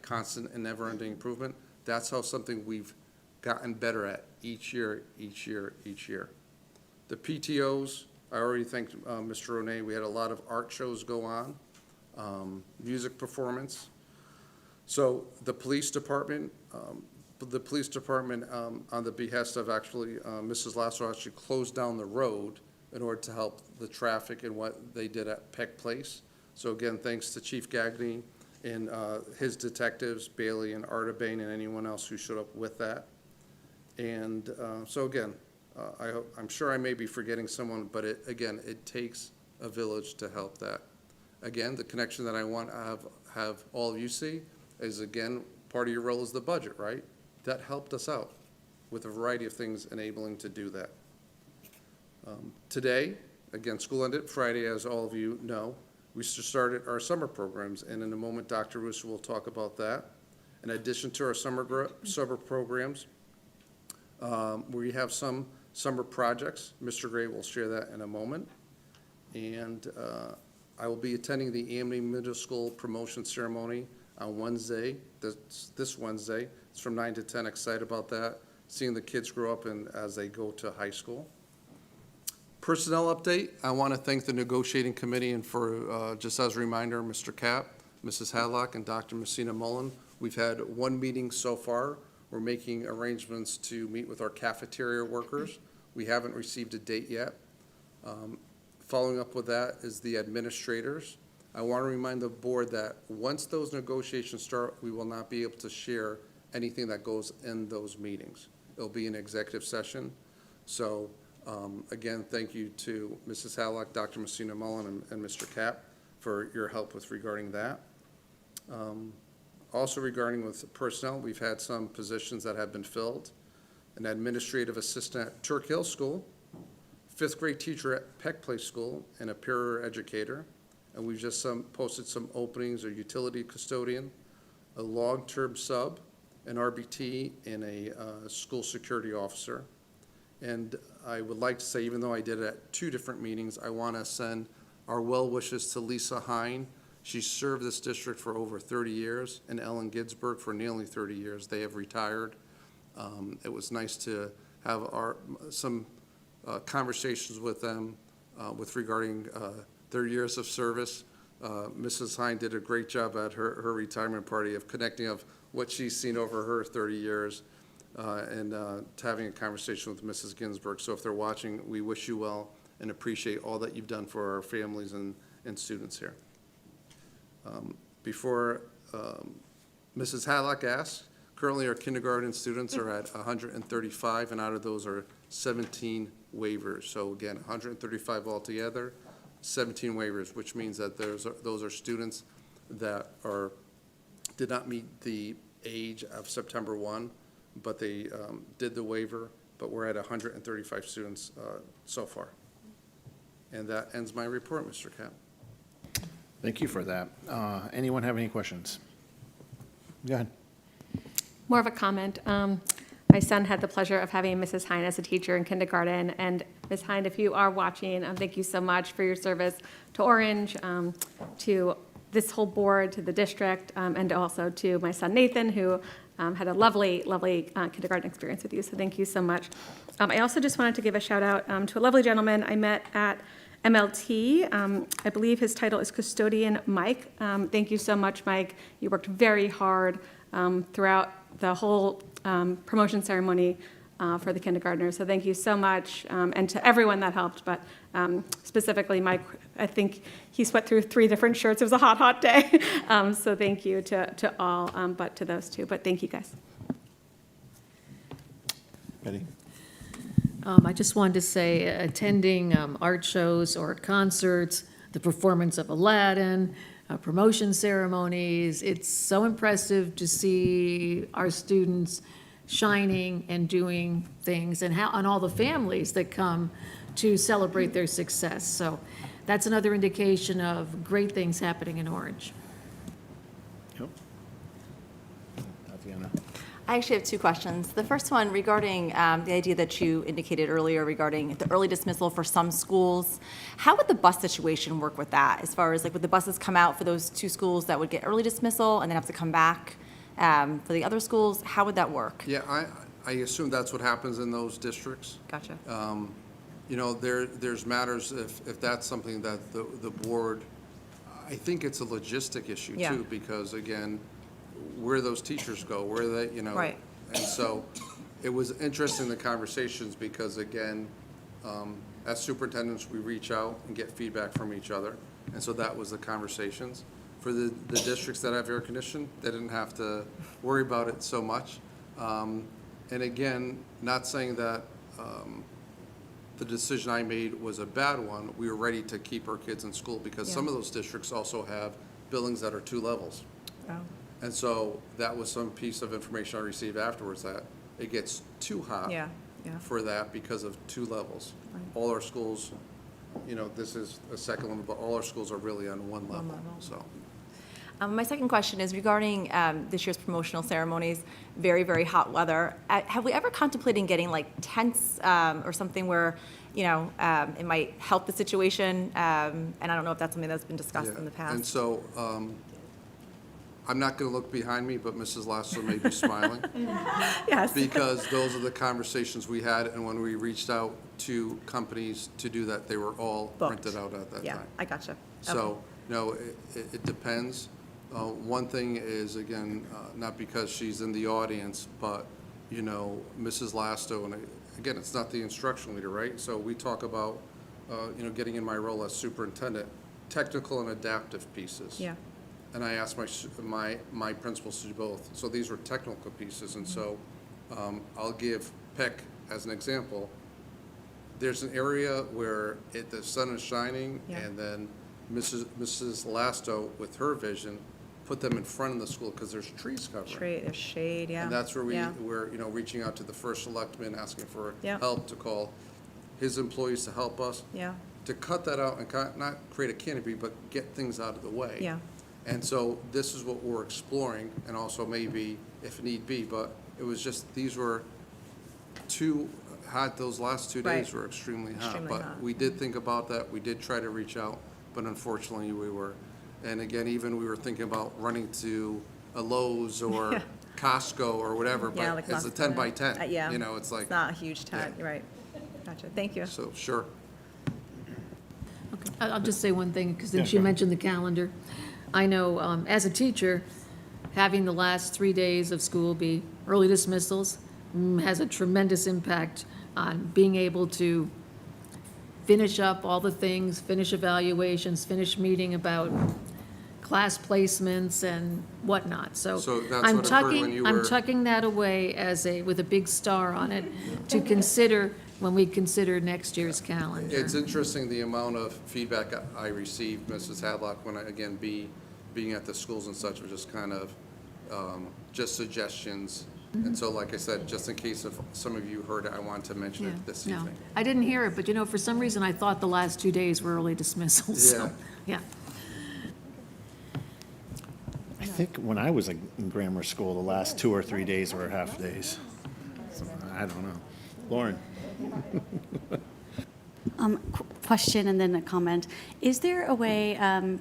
constant and never-ending improvement, that's how something we've gotten better at each year. The PTOs, I already thanked Mr. Ronay. We had a lot of art shows go on, music performance. So the police department, on the behest of actually Mrs. Lasso, actually closed down the road in order to help the traffic and what they did at Peck Place. So again, thanks to Chief Gagné and his detectives, Bailey and Artabane, and anyone else who showed up with that. And so again, I'm sure I may be forgetting someone, but it takes a village to help that. Again, the connection that I want to have all of you see is, again, part of your role is the budget, right? That helped us out with a variety of things enabling to do that. Today, again, school ended Friday, as all of you know. We started our summer programs, and in a moment, Dr. Russo will talk about that. In addition to our summer programs, we have some summer projects. Mr. Gray will share that in a moment. And I will be attending the Amity Middle School promotion ceremony on Wednesday, this Wednesday. It's from 9 to 10. Excited about that, seeing the kids grow up as they go to high school. Personnel update, I want to thank the negotiating committee, and for, just as a reminder, Mr. Kapp, Mrs. Hadlock, and Dr. Messina Mullen. We've had one meeting so far. We're making arrangements to meet with our cafeteria workers. We haven't received a date yet. Following up with that is the administrators. I want to remind the board that once those negotiations start, we will not be able to share anything that goes in those meetings. It'll be an executive session. So again, thank you to Mrs. Hadlock, Dr. Messina Mullen, and Mr. Kapp for your help with regarding that. Also regarding with personnel, we've had some positions that have been filled. An administrative assistant at Turk Hill School, 5th grade teacher at Peck Place School, and a peer educator. And we've just posted some openings, a utility custodian, a long-term sub, an RBT, and a school security officer. And I would like to say, even though I did it at 2 different meetings, I want to send our well wishes to Lisa Hine. She served this district for over 30 years, and Ellen Ginsburg for nearly 30 years. They have retired. It was nice to have some conversations with them with regarding their years of service. Mrs. Hine did a great job at her retirement party of connecting of what she's seen over her 30 years and having a conversation with Mrs. Ginsburg. So if they're watching, we wish you well and appreciate all that you've done for our families and students here. Before Mrs. Hadlock asks, currently our kindergarten students are at 135, and out of those are 17 waivers. So again, 135 altogether, 17 waivers, which means that those are students that did not meet the age of September 1, but they did the waiver, but we're at 135 students so far. And that ends my report, Mr. Kapp. Thank you for that. Anyone have any questions? Go ahead. More of a comment. My son had the pleasure of having Mrs. Hine as a teacher in kindergarten. And Ms. Hine, if you are watching, thank you so much for your service to Orange, to this whole board, to the district, and also to my son Nathan, who had a lovely, lovely kindergarten experience with you. So thank you so much. I also just wanted to give a shout out to a lovely gentleman I met at MLT. I believe his title is Custodian Mike. Thank you so much, Mike. You worked very hard throughout the whole promotion ceremony for the kindergartners. So thank you so much, and to everyone that helped, but specifically Mike, I think he sweat through 3 different shirts. It was a hot, hot day. So thank you to all, but to those 2. But thank you, guys. Betty? I just wanted to say, attending art shows or concerts, the performance of Aladdin, promotion ceremonies, it's so impressive to see our students shining and doing things, and all the families that come to celebrate their success. So that's another indication of great things happening in Orange. Yep. Tatiana? I actually have 2 questions. The first one regarding the idea that you indicated earlier regarding the early dismissal for some schools. How would the bus situation work with that? As far as like, would the buses come out for those 2 schools that would get early dismissal and then have to come back for the other schools? How would that work? Yeah, I assume that's what happens in those districts. Gotcha. You know, there's matters if that's something that the board, I think it's a logistic issue Yeah. too, because again, where those teachers go, where they, you know. Right. And so it was interesting, the conversations, because again, as superintendents, we reach out and get feedback from each other. And so that was the conversations. For the districts that have air conditioning, they didn't have to worry about it so much. And again, not saying that the decision I made was a bad one. We were ready to keep our kids in school because some of those districts also have buildings that are 2 levels. Oh. And so that was some piece of information I received afterwards, that it gets too hot for that because of 2 levels. Right. All our schools, you know, this is a second level, but all our schools are really on 1 level. So My second question is regarding this year's promotional ceremonies, very, very hot weather. Have we ever contemplated getting like tents or something where, you know, it might help the situation? And I don't know if that's something that's been discussed in the past. And so, I'm not going to look behind me, but Mrs. Lasso may be smiling. Yes. Because those are the conversations we had, and when we reached out to companies to do that, they were all Booked. printed out at that Yeah, time. I gotcha. So, no, it depends. One thing is, again, not because she's in the audience, but, you know, Mrs. Lasto, and again, it's not the instruction leader, right? So we talk about, you know, getting in my role as superintendent, technical and adaptive pieces. Yeah. And I asked my principals to do both. So these were technical pieces, and so I'll give Peck as an example. There's an area where the sun is shining, Yeah. and then Mrs. Lasto, with her vision, put them in front of the school because there's trees covering. There's shade, yeah. And that's where Yeah. we're, you know, reaching out to the first selectman, asking for Yeah. help to call his employees to help us. Yeah. To cut that out and not create a canopy, but get things out of the way. Yeah. And so this is what we're exploring, and also maybe if need be, but it was just, these were those last 2 days Right. were extremely hot. Extremely hot. But we did think about that, we did try to reach out, but unfortunately we were, and again, even we were thinking about running to a Lowe's or Yeah. Costco or whatever, Yeah, but like it's a Costco, 10 by 10. Yeah. You know, it's like, It's not a huge tent, Yeah. you're right. Gotcha, thank you. so, sure. I'll just say one thing, because since you mentioned the calendar. I know, as a teacher, having the last 3 days of school be early dismissals has a tremendous impact on being able to finish up all the things, finish evaluations, finish meeting about class placements and whatnot. So So that's I'm what occurred when tucking, you I'm were- tucking that away with a big star on it to consider when we consider next year's calendar. It's interesting the amount of feedback I received, Mrs. Hadlock, when I, again, being at the schools and such, was just kind of, just suggestions. And so, like I said, just in case if some of you heard it, I wanted to mention Yeah, it this no, evening. I didn't hear it, but you know, for some reason, I thought the last 2 days were early dismissals, so, yeah. I think when I was in grammar school, the last 2 or 3 days were half days. So, I don't know. Lauren? Question and then a comment. Is there a way,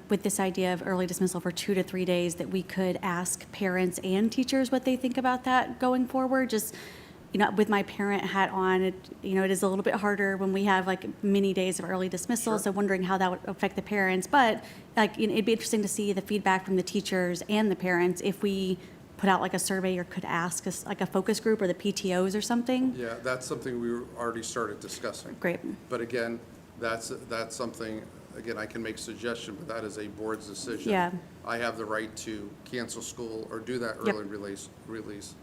with this idea of early dismissal for 2 to 3 days, that we could ask parents and teachers what they think about that going forward? Just, you know, with my parent hat on, it is a little bit harder when we have like many days of early dismissal, so wondering how that would affect the parents. But like, it'd be interesting to see the feedback from the teachers and the parents if we put out like a survey or could ask us like a focus group or the PTOs or something. Yeah, that's something we already started discussing. Great. But again, that's something, again, I can make suggestion, but that is a board's decision. Yeah. I have the right to cancel school or do that Yep. early release.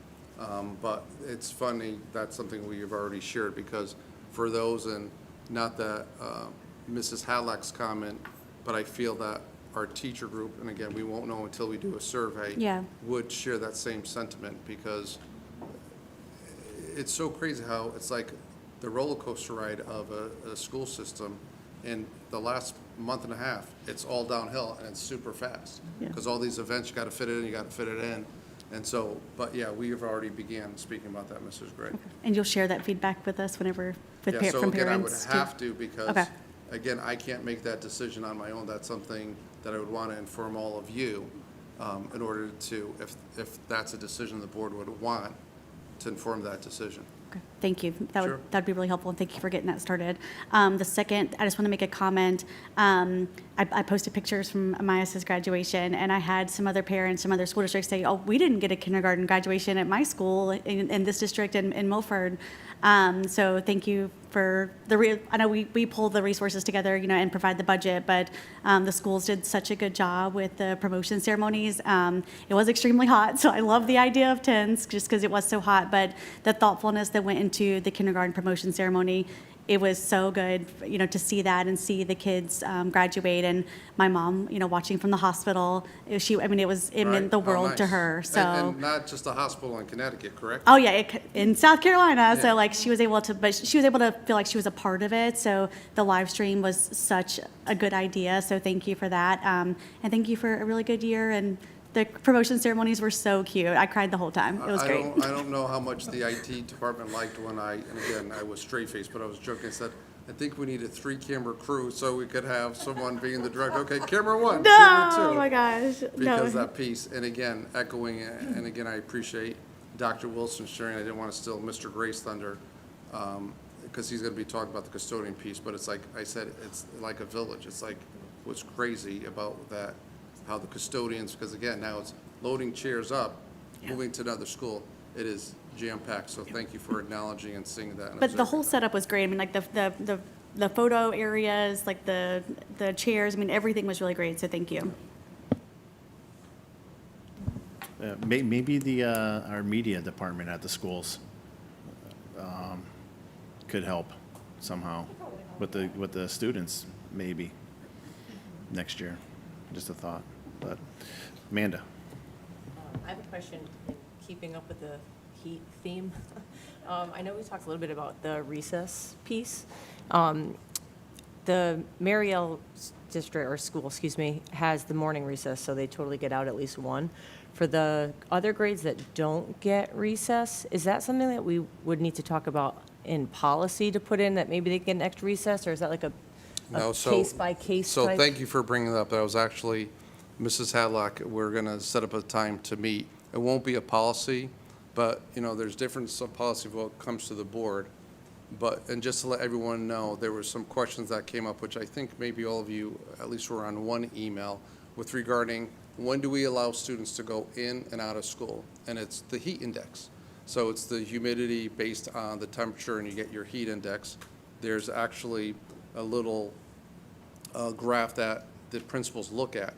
But it's funny, that's something we have already shared, because for those, and not that Mrs. Hadlock's comment, but I feel that our teacher group, and again, we won't know until we do a survey, Yeah. would share that same sentiment, because it's so crazy how it's like the roller coaster ride of a school system. In the last month and a half, it's all downhill, and it's super fast. Yeah. Because all these events, you got to fit it in, you got to fit it in. And so, but yeah, we have already began speaking about that, Mrs. Gray. And you'll share that feedback with us whenever, Yeah, so from again, I would parents? too? have to, because, Okay. again, I can't make that decision on my own. That's something that I would want to inform all of you in order to, if that's a decision the board would want, to inform that decision. Okay, thank you. Sure. That'd be really helpful, and thank you for getting that started. The second, I just want to make a comment. I posted pictures from Amaya's graduation, and I had some other parents, some other school districts say, oh, we didn't get a kindergarten graduation at my school in this district in Milford. So thank you for I know we pull the resources together, and provide the budget, but the schools did such a good job with the promotion ceremonies. It was extremely hot, so I love the idea of tents just because it was so hot, but the thoughtfulness that went into the kindergarten promotion ceremony it was so good, to see that and see the kids graduate, and my mom, watching from the hospital. It meant Right? the Oh, world to nice. her. So. And not just a hospital in Connecticut, correct? Oh yeah, in South Carolina. Yeah. So like she was able to feel like she was a part of it. So the live stream was such a good idea. So thank you for that, and thank you for a really good year. And the promotion ceremonies were so cute. I cried the whole time. It was great. I don't know how much the IT department liked when and again, I was straight-faced, but I was joking. I said, I think we need a 3-camera crew so we could have someone being the director. Okay, camera 1, camera 2. Oh my gosh. Because No. that piece, and again, echoing, and again, I appreciate Dr. Wilson sharing. I didn't want to steal Mr. Gray's thunder, because he's going to be talking about the custodian piece, but it's like I said, it's like a village. It's like what's crazy about that, how the custodians, because again, now it's loading chairs up, moving to another school. It is jam-packed, so thank you for acknowledging and seeing that. and But the observing whole that. setup was great. I mean, like the photo areas, like the chairs. I mean, everything was really great. So thank you. Maybe our media department at the schools could help somehow with the students, maybe, next year. Just a thought, but Amanda? I have a question in keeping up with the heat theme. I know we talked a little bit about the recess piece. The Mariel district, or school, excuse me, has the morning recess, so they totally get out at least one. For the other grades that don't get recess, is that something that we would need to talk about in policy to put in, that maybe they get an extra recess, or is that like a No, so- case-by-case So type? thank you for bringing that up. That was actually, Mrs. Hadlock, we're going to set up a time to meet. It won't be a policy, but, there's different sub-policy what comes to the board. But, and just to let everyone know, there were some questions that came up, which I think maybe all of you at least were on one email, with regarding when do we allow students to go in and out of school? And it's the heat index. So it's the humidity based on the temperature, and you get your heat index. There's actually a little graph that the principals look at.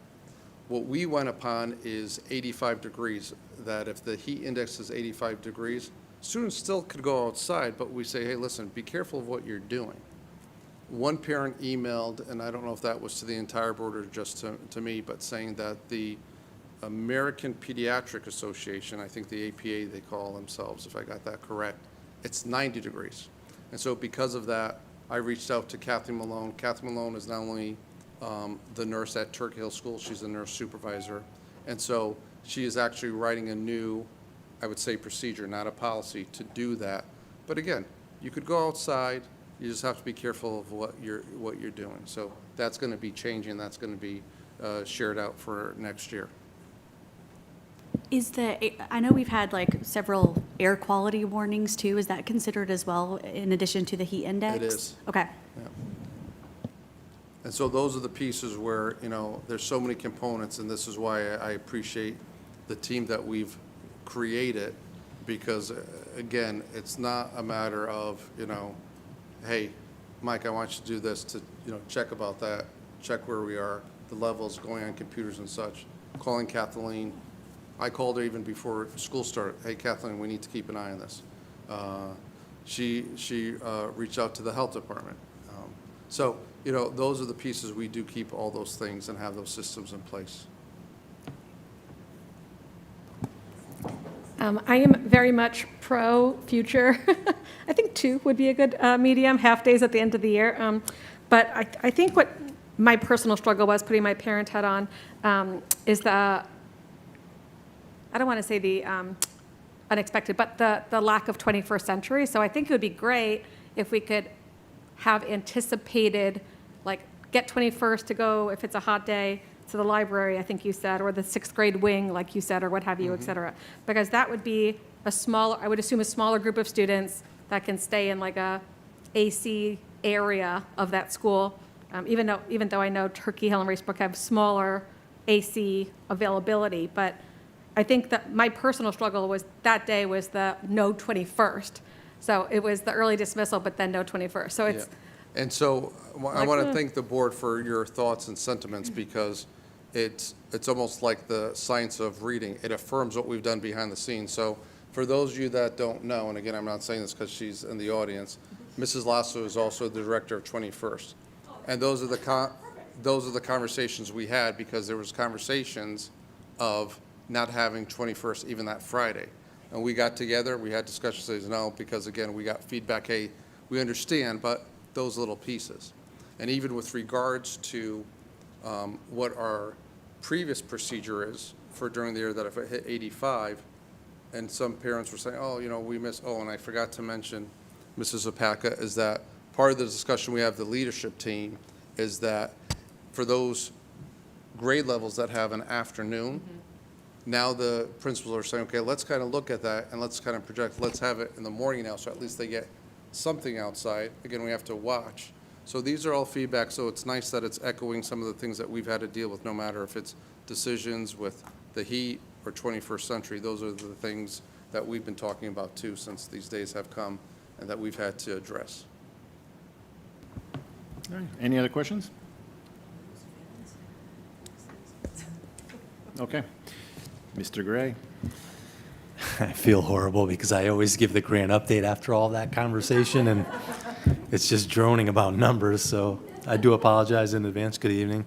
What we went upon is 85 degrees, that if the heat index is 85 degrees, students still could go outside, but we say, hey, listen, be careful of what you're doing. One parent emailed, and I don't know if that was to the entire board or just to me, but saying that the American Pediatric Association, I think the APA they call themselves, if I got that correct, it's 90 degrees. And so because of that, I reached out to Kathy Malone. Kathy Malone is not only the nurse at Turkey Hill School, she's the nurse supervisor. And so she is actually writing a new, I would say, procedure, not a policy, to do that. But again, you could go outside, you just have to be careful of what you're doing. So that's going to be changing, that's going to be shared out for next year. I know we've had like several air quality warnings too. Is that considered as well in addition to the heat index? It is. Okay. And so those are the pieces where, there's so many components, and this is why I appreciate the team that we've created, because, again, it's not a matter of, hey, Mike, I want you to do this, to, check about that, check where we are, the levels going on computers and such. Calling Kathleen. I called her even before school started. Hey, Kathleen, we need to keep an eye on this. She reached out to the health department. So, those are the pieces. We do keep all those things and have those systems in place. I am very much pro-future. I think 2 would be a good medium, half days at the end of the year. But I think what my personal struggle was, putting my parent hat on, is I don't want to say the unexpected, but the lack of 21st century. So I think it would be great if we could have anticipated, like, get 21st to go, if it's a hot day, to the library, I think you said, or the 6th grade wing, like you said, or what have you, et cetera. Because that would be I would assume a smaller group of students that can stay in like a AC area of that school, even though I know Turkey Hill and Racebrook have smaller AC availability. But I think that my personal struggle was that day was the no 21st. So it was the early dismissal, but then no 21st. So it's. Yeah. And so I want to thank the board for your thoughts and sentiments, because it's almost like the science of reading. It affirms what we've done behind the scenes. So for those of you that don't know, and again, I'm not saying this because she's in the audience, Mrs. Lasso is also the director of 21st. And those are the conversations we had, because there was conversations of not having 21st even that Friday. And we got together, we had discussions, says no, because again, we got feedback, hey, we understand, but those little pieces. And even with regards to what our previous procedure is for during the year, that if it hit 85, and some parents were saying, oh, we missed, and I forgot to mention, Mrs. Opaka, is that part of the discussion we have, the leadership team, is that for those grade levels that have an afternoon, now the principals are saying, okay, let's kind of look at that and let's kind of project, let's have it in the morning now, so at least they get something outside. Again, we have to watch. So these are all feedback, so it's nice that it's echoing some of the things that we've had to deal with, no matter if it's decisions with the heat or 21st century. Those are the things that we've been talking about too, since these days have come, and that we've had to address. All right. Any other questions? Okay. Mr. Gray? I feel horrible because I always give the grant update after all that conversation, and it's just droning about numbers, so I do apologize in advance. Good evening.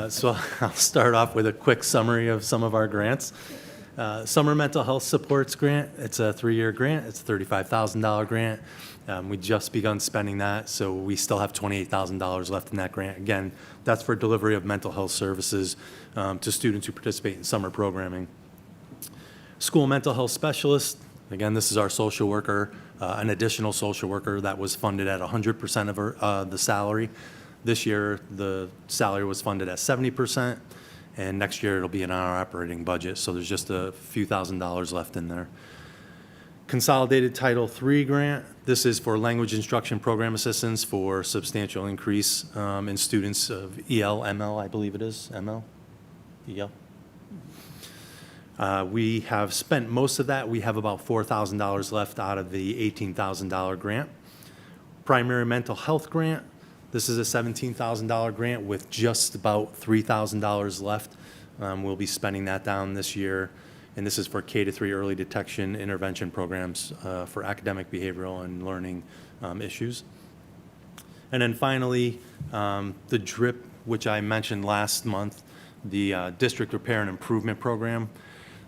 So I'll start off with a quick summary of some of our grants. Summer Mental Health Supports Grant, it's a 3-year grant. It's a $35,000 grant. We just begun spending that, so we still have $28,000 left in that grant. Again, that's for delivery of mental health services to students who participate in summer programming. School Mental Health Specialist, again, this is our social worker, an additional social worker that was funded at 100% of the salary. This year, the salary was funded at 70%, and next year it'll be in our operating budget, so there's just a few $1,000s left in there. Consolidated Title III grant, this is for language instruction program assistance for substantial increase in students of EL, ML, I believe it is, ML, EL. We have spent most of that. We have about $4,000 left out of the $18,000 grant. Primary Mental Health Grant, this is a $17,000 grant with just about $3,000 left. We'll be spending that down this year, and this is for K-3 early detection intervention programs for academic, behavioral, and learning issues. And then finally, the DRIP, which I mentioned last month, the District Repair and Improvement Program.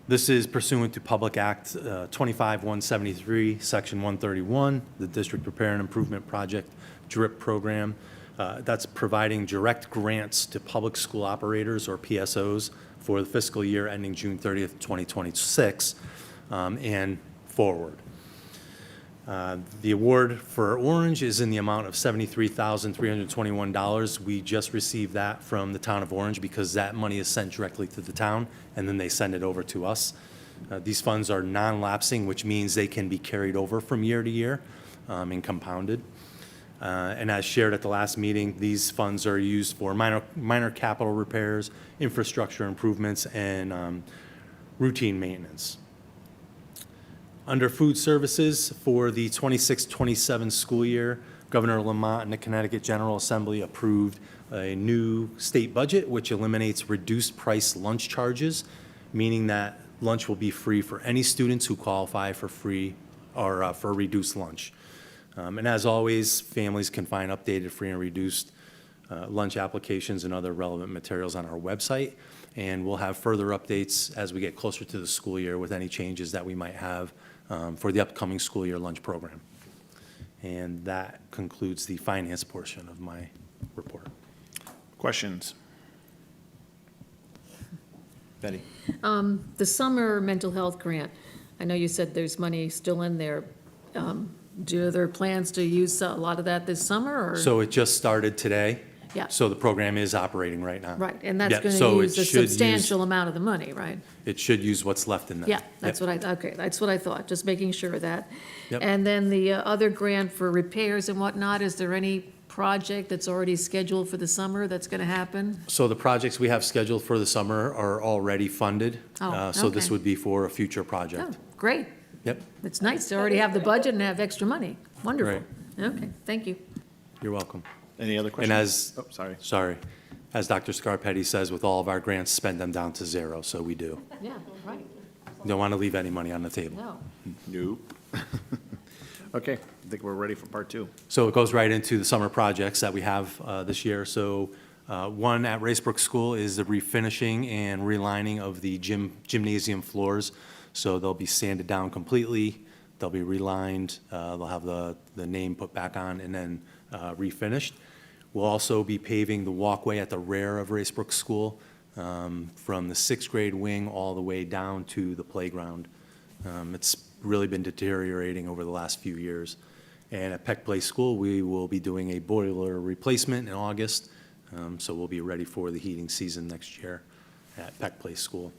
This is pursuant to Public Act 25-173, Section 131, the District Repair and Improvement Project DRIP program. That's providing direct grants to public school operators, or PSOs, for the fiscal year ending June 30th, 2026, and forward. The award for Orange is in the amount of $73,321. We just received that from the town of Orange because that money is sent directly to the town, and then they send it over to us. These funds are non-lapsing, which means they can be carried over from year to year and compounded. And as shared at the last meeting, these funds are used for minor capital repairs, infrastructure improvements, and routine maintenance. Under food services, for the 26-27 school year, Governor Lamont and the Connecticut General Assembly approved a new state budget which eliminates reduced price lunch charges, meaning that lunch will be free for any students who qualify for free or for reduced lunch. And as always, families can find updated free and reduced lunch applications and other relevant materials on our website. And we'll have further updates as we get closer to the school year with any changes that we might have for the upcoming school year lunch program. And that concludes the finance portion of my report. Questions? Betty? The summer mental health grant, I know you said there's money still in there. Do there plans to use a lot of that this summer, or? So it just started today. Yeah. So the program is operating right now. Right, and that's Yeah, going so to it use a should substantial amount of the money, right? It should use what's left in there. Yeah, that's Yep. that's what I thought, just making sure of that. Yep. And then the other grant for repairs and whatnot, is there any project that's already scheduled for the summer that's going to happen? So the projects we have scheduled for the summer are already funded. Oh, So this okay. would be for a future project. Oh, great. Yep, It's nice to already have the budget and have extra money. Wonderful. Right. Okay, thank you. you're welcome. Any other questions? And as, Oh, sorry. sorry, as Dr. Scarpetti says, with all of our grants, spend them down to zero, so we do. Yeah, right. Don't want to leave any money on the table. No. Nope. Okay, I think we're ready for part two. So it goes right into the summer projects that we have this year. So one at Racebrook School is the refinishing and relining of the gymnasium floors. So they'll be sanded down completely, they'll be relined, they'll have the name put back on and then refinished. We'll also be paving the walkway at the rear of Racebrook School from the sixth grade wing all the way down to the playground. It's really been deteriorating over the last few years. And at Peck Place School, we will be doing a boiler replacement in August, so we'll be ready for the heating season next year at Peck Place School.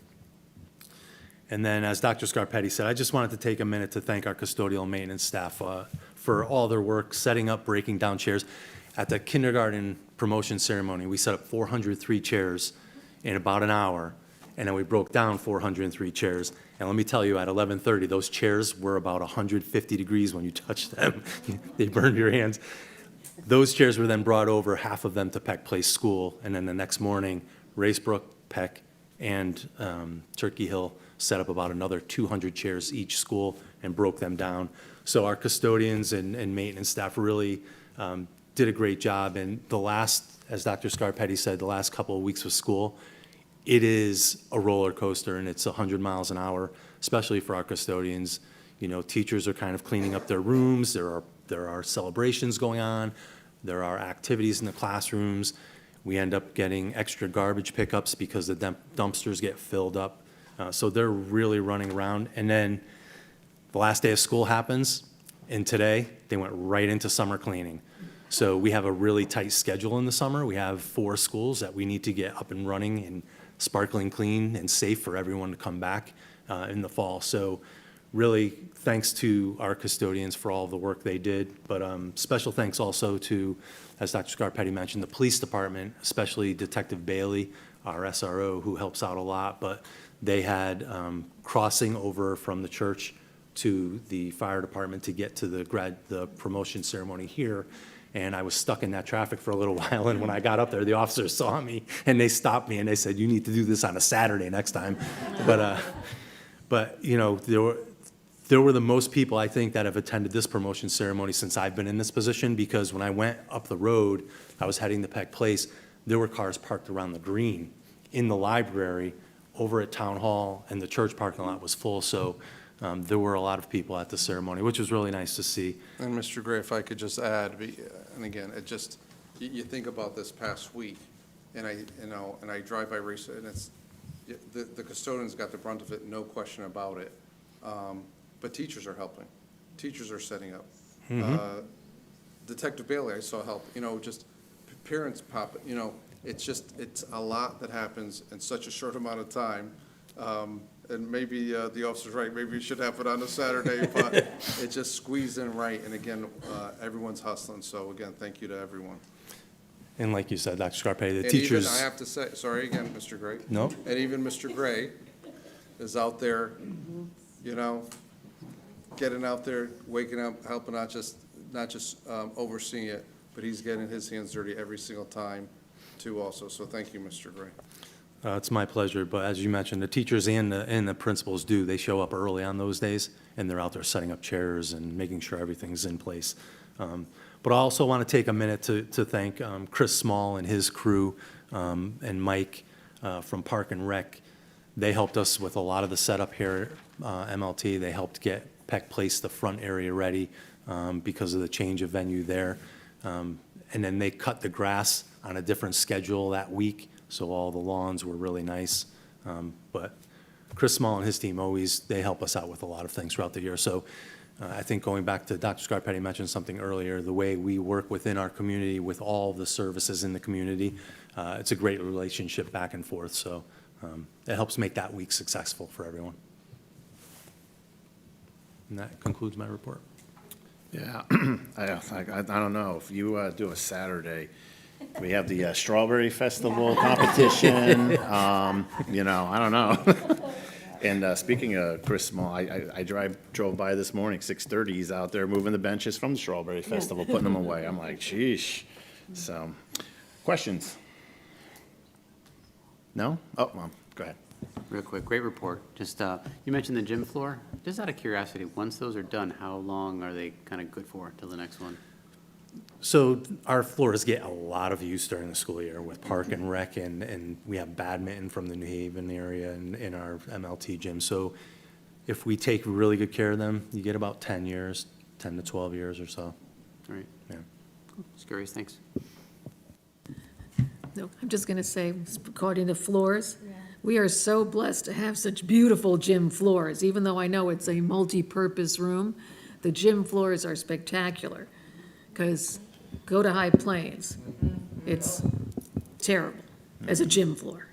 And then, as Dr. Scarpetti said, I just wanted to take a minute to thank our custodial maintenance staff for all their work, setting up, breaking down chairs. At the kindergarten promotion ceremony, we set up 403 chairs in about an hour, and then we broke down 403 chairs. And let me tell you, at 11:30, those chairs were about 150 degrees when you touched them. They burned your hands. Those chairs were then brought over, half of them to Peck Place School, and then the next morning, Racebrook, Peck, and Turkey Hill set up about another 200 chairs each school and broke them down. So our custodians and maintenance staff really did a great job. And the last, as Dr. Scarpetti said, the last couple of weeks of school, it is a roller coaster, and it's 100 miles an hour, especially for our custodians. You know, teachers are kind of cleaning up their rooms. There are celebrations going on. There are activities in the classrooms. We end up getting extra garbage pickups because the dumpsters get filled up. So they're really running around. And then the last day of school happens, and today they went right into summer cleaning. So we have a really tight schedule in the summer. We have 4 schools that we need to get up and running and sparkling clean and safe for everyone to come back in the fall. So really, thanks to our custodians for all the work they did. But special thanks also to, as Dr. Scarpetti mentioned, the police department, especially Detective Bailey, our SRO, who helps out a lot. But they had crossing over from the church to the fire department to get to the promotion ceremony here. And I was stuck in that traffic for a little while, and when I got up there, the officers saw me, and they stopped me, and they said, "You need to do this on a Saturday next time." But you know, there were the most people, I think, that have attended this promotion ceremony since I've been in this position, because when I went up the road, I was heading to Peck Place, there were cars parked around the green, in the library, over at Town Hall, and the church parking lot was full, so there were a lot of people at the ceremony, which was really nice to see. And Mr. Gray, if I could just add, and again, it just, you think about this past week, and I drive by Race, and it's, the custodians got the brunt of it, no question about it. But teachers are helping. Teachers are setting up. Detective Bailey, I saw help, just parents pop, it's a lot that happens in such a short amount of time. And maybe the officer's right, maybe you should have it on a Saturday, but it just squeezed in right. And again, everyone's hustling. So again, thank you to everyone. And like you said, Dr. Scarpetti, the And teachers. even, I have to say, sorry again, Mr. Gray. No. And even Mr. Gray is out there, getting out there, waking up, helping out, not just overseeing it, but he's getting his hands dirty every single time too also. So thank you, Mr. Gray. It's my pleasure, but as you mentioned, the teachers and the principals they show up early on those days, and they're out there setting up chairs and making sure everything's in place. But I also want to take a minute to thank Chris Small and his crew, and Mike from Park and Rec. They helped us with a lot of the setup here at MLT. They helped get Peck Place, the front area, ready because of the change of venue there. And then they cut the grass on a different schedule that week, so all the lawns were really nice. But Chris Small and his team they help us out with a lot of things throughout the year. So I think going back to Dr. Scarpetti mentioned something earlier, the way we work within our community with all the services in the community, it's a great relationship back and forth. So it helps make that week successful for everyone. And that concludes my report. Yeah, I don't know, if you do a Saturday, we have the Strawberry Festival competition, I don't know. And speaking of Chris Small, I drove by this morning, 6:30, he's out there moving the benches from the Strawberry Festival, putting them away. I'm like, sheesh. So, questions? No? Oh, Mom, go ahead. Real quick, great report. Just, you mentioned the gym floor. Just out of curiosity, once those are done, how long are they kind of good for till the next one? So our floors get a lot of use during the school year with Park and Rec, and we have badminton from the New Haven area in our MLT gym. So if we take really good care of them, you get about 10 years, 10 to 12 years or so. All right. Yeah. Cool. Just curious, thanks. No, I'm just going to say, regarding the floors, we are so blessed to have such beautiful gym floors. Even though I know it's a multi-purpose room, the gym floors are spectacular. Because go to High Plains, it's terrible as a gym floor.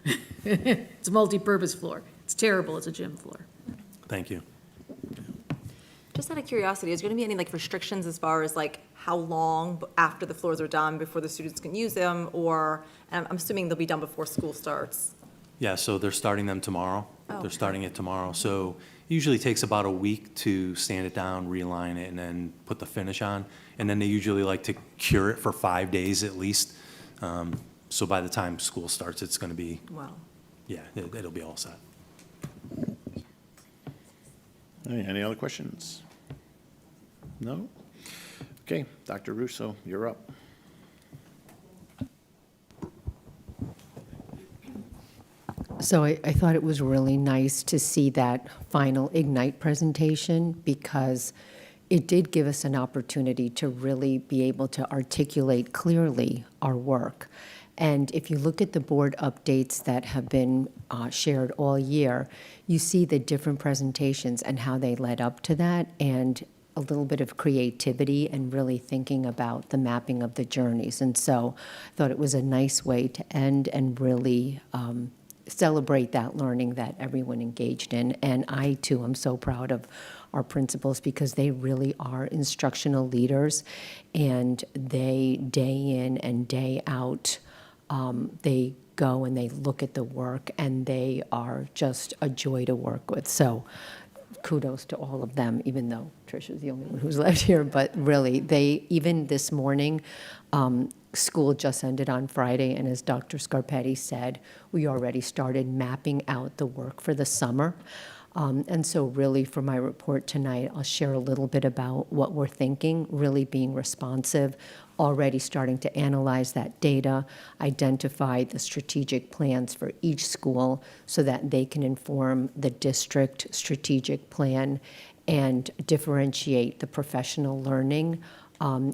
It's a multi-purpose floor. It's terrible as a gym floor. Thank you. Just out of curiosity, is there going to be any like restrictions as far as like how long after the floors are done before the students can use them? Or, and I'm assuming they'll be done before school starts. Yeah, so they're starting them tomorrow. Oh, They're okay. starting it tomorrow. So usually takes about a week to sand it down, realign it, and then put the finish on. And then they usually like to cure it for 5 days at least. So by the time school starts, it's going to be, Wow. yeah, it'll be all set. Hey, any other questions? No? Okay, Dr. Russo, you're up. So I thought it was really nice to see that final Ignite presentation because it did give us an opportunity to really be able to articulate clearly our work. And if you look at the board updates that have been shared all year, you see the different presentations and how they led up to that, and a little bit of creativity and really thinking about the mapping of the journeys. And so I thought it was a nice way to end and really celebrate that learning that everyone engaged in. And I, too, am so proud of our principals because they really are instructional leaders, and they, day in and day out, they go and they look at the work, and they are just a joy to work with. So kudos to all of them, even though Trisha's the only one who's left here. But really, they, even this morning, school just ended on Friday, and as Dr. Scarpetti said, we already started mapping out the work for the summer. And so really, for my report tonight, I'll share a little bit about what we're thinking, really being responsive, already starting to analyze that data, identify the strategic plans for each school so that they can inform the district strategic plan and differentiate the professional learning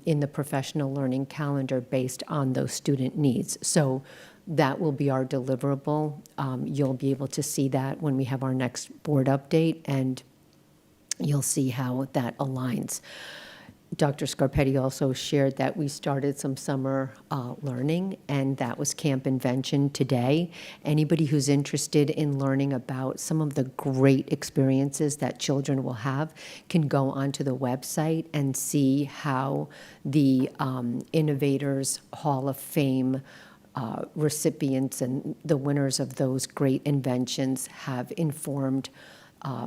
in the professional learning calendar based on those student needs. So that will be our deliverable. You'll be able to see that when we have our next board update, and you'll see how that aligns. Dr. Scarpetti also shared that we started some summer learning, and that was Camp Invention today. Anybody who's interested in learning about some of the great experiences that children will have can go onto the website and see how the Innovators Hall of Fame recipients and the winners of those great inventions have informed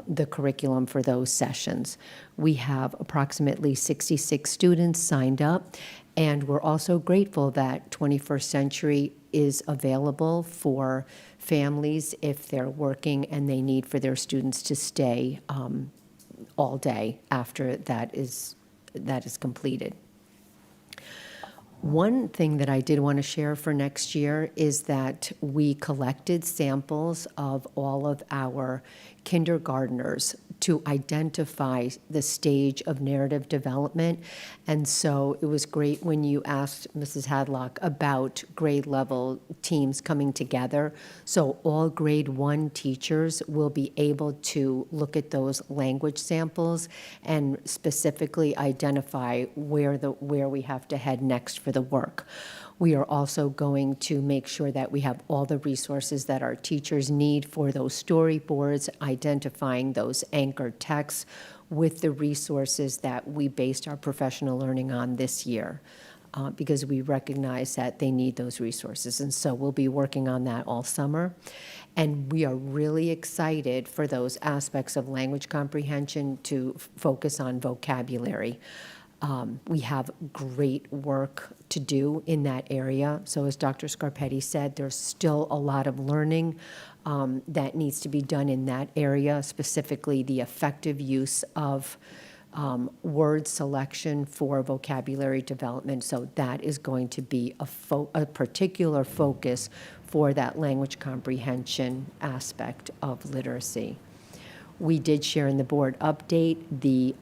the curriculum for those sessions. We have approximately 66 students signed up, and we're also grateful that 21st Century is available for families if they're working and they need for their students to stay all day after that is completed. One thing that I did want to share for next year is that we collected samples of all of our kindergartners to identify the stage of narrative development. And so it was great when you asked Mrs. Hadlock about grade level teams coming together. So all grade 1 teachers will be able to look at those language samples and specifically identify where we have to head next for the work. We are also going to make sure that we have all the resources that our teachers need for those storyboards, identifying those anchor texts with the resources that we based our professional learning on this year, because we recognize that they need those resources. And so we'll be working on that all summer. And we are really excited for those aspects of language comprehension to focus on vocabulary. We have great work to do in that area. So as Dr. Scarpetti said, there's still a lot of learning that needs to be done in that area, specifically the effective use of word selection for vocabulary development. So that is going to be a particular focus for that language comprehension aspect of literacy. We did share in the board update the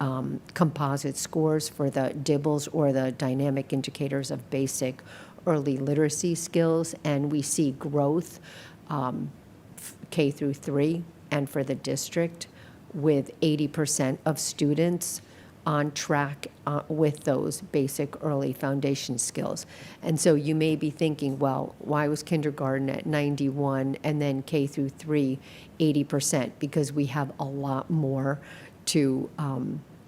composite scores for the DIBELS, or the Dynamic Indicators of Basic Early Literacy Skills, and we see growth K through 3 and for the district, with 80% of students on track with those basic early foundation skills. And so you may be thinking, well, why was kindergarten at 91 and then K through 3 80%? Because we have a lot more to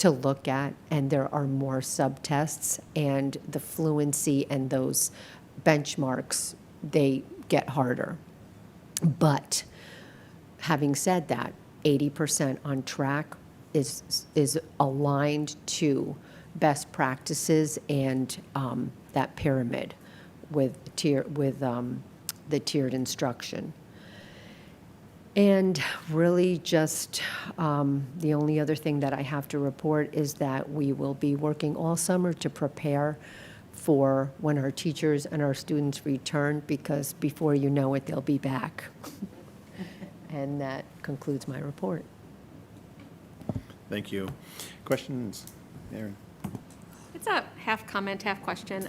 look at, and there are more subtests, and the fluency and those benchmarks, they get harder. But having said that, 80% on track is aligned to best practices and that pyramid with the tiered instruction. And really just the only other thing that I have to report is that we will be working all summer to prepare for when our teachers and our students return, because before you know it, they'll be back. And that concludes my report. Thank you. Questions? Aaron? It's a half comment, half question.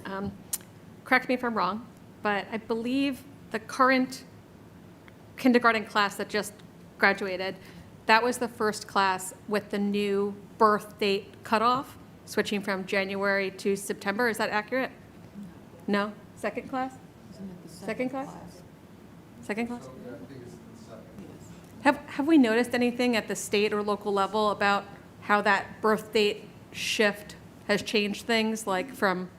Correct me if I'm wrong, but I believe the current kindergarten class that just graduated, that was the first class with the new birth date cutoff, switching from January to September. Is that accurate? No? Second class? Second class? Second class? Have we noticed anything at the state or local level about how that birth date shift has changed things, like from,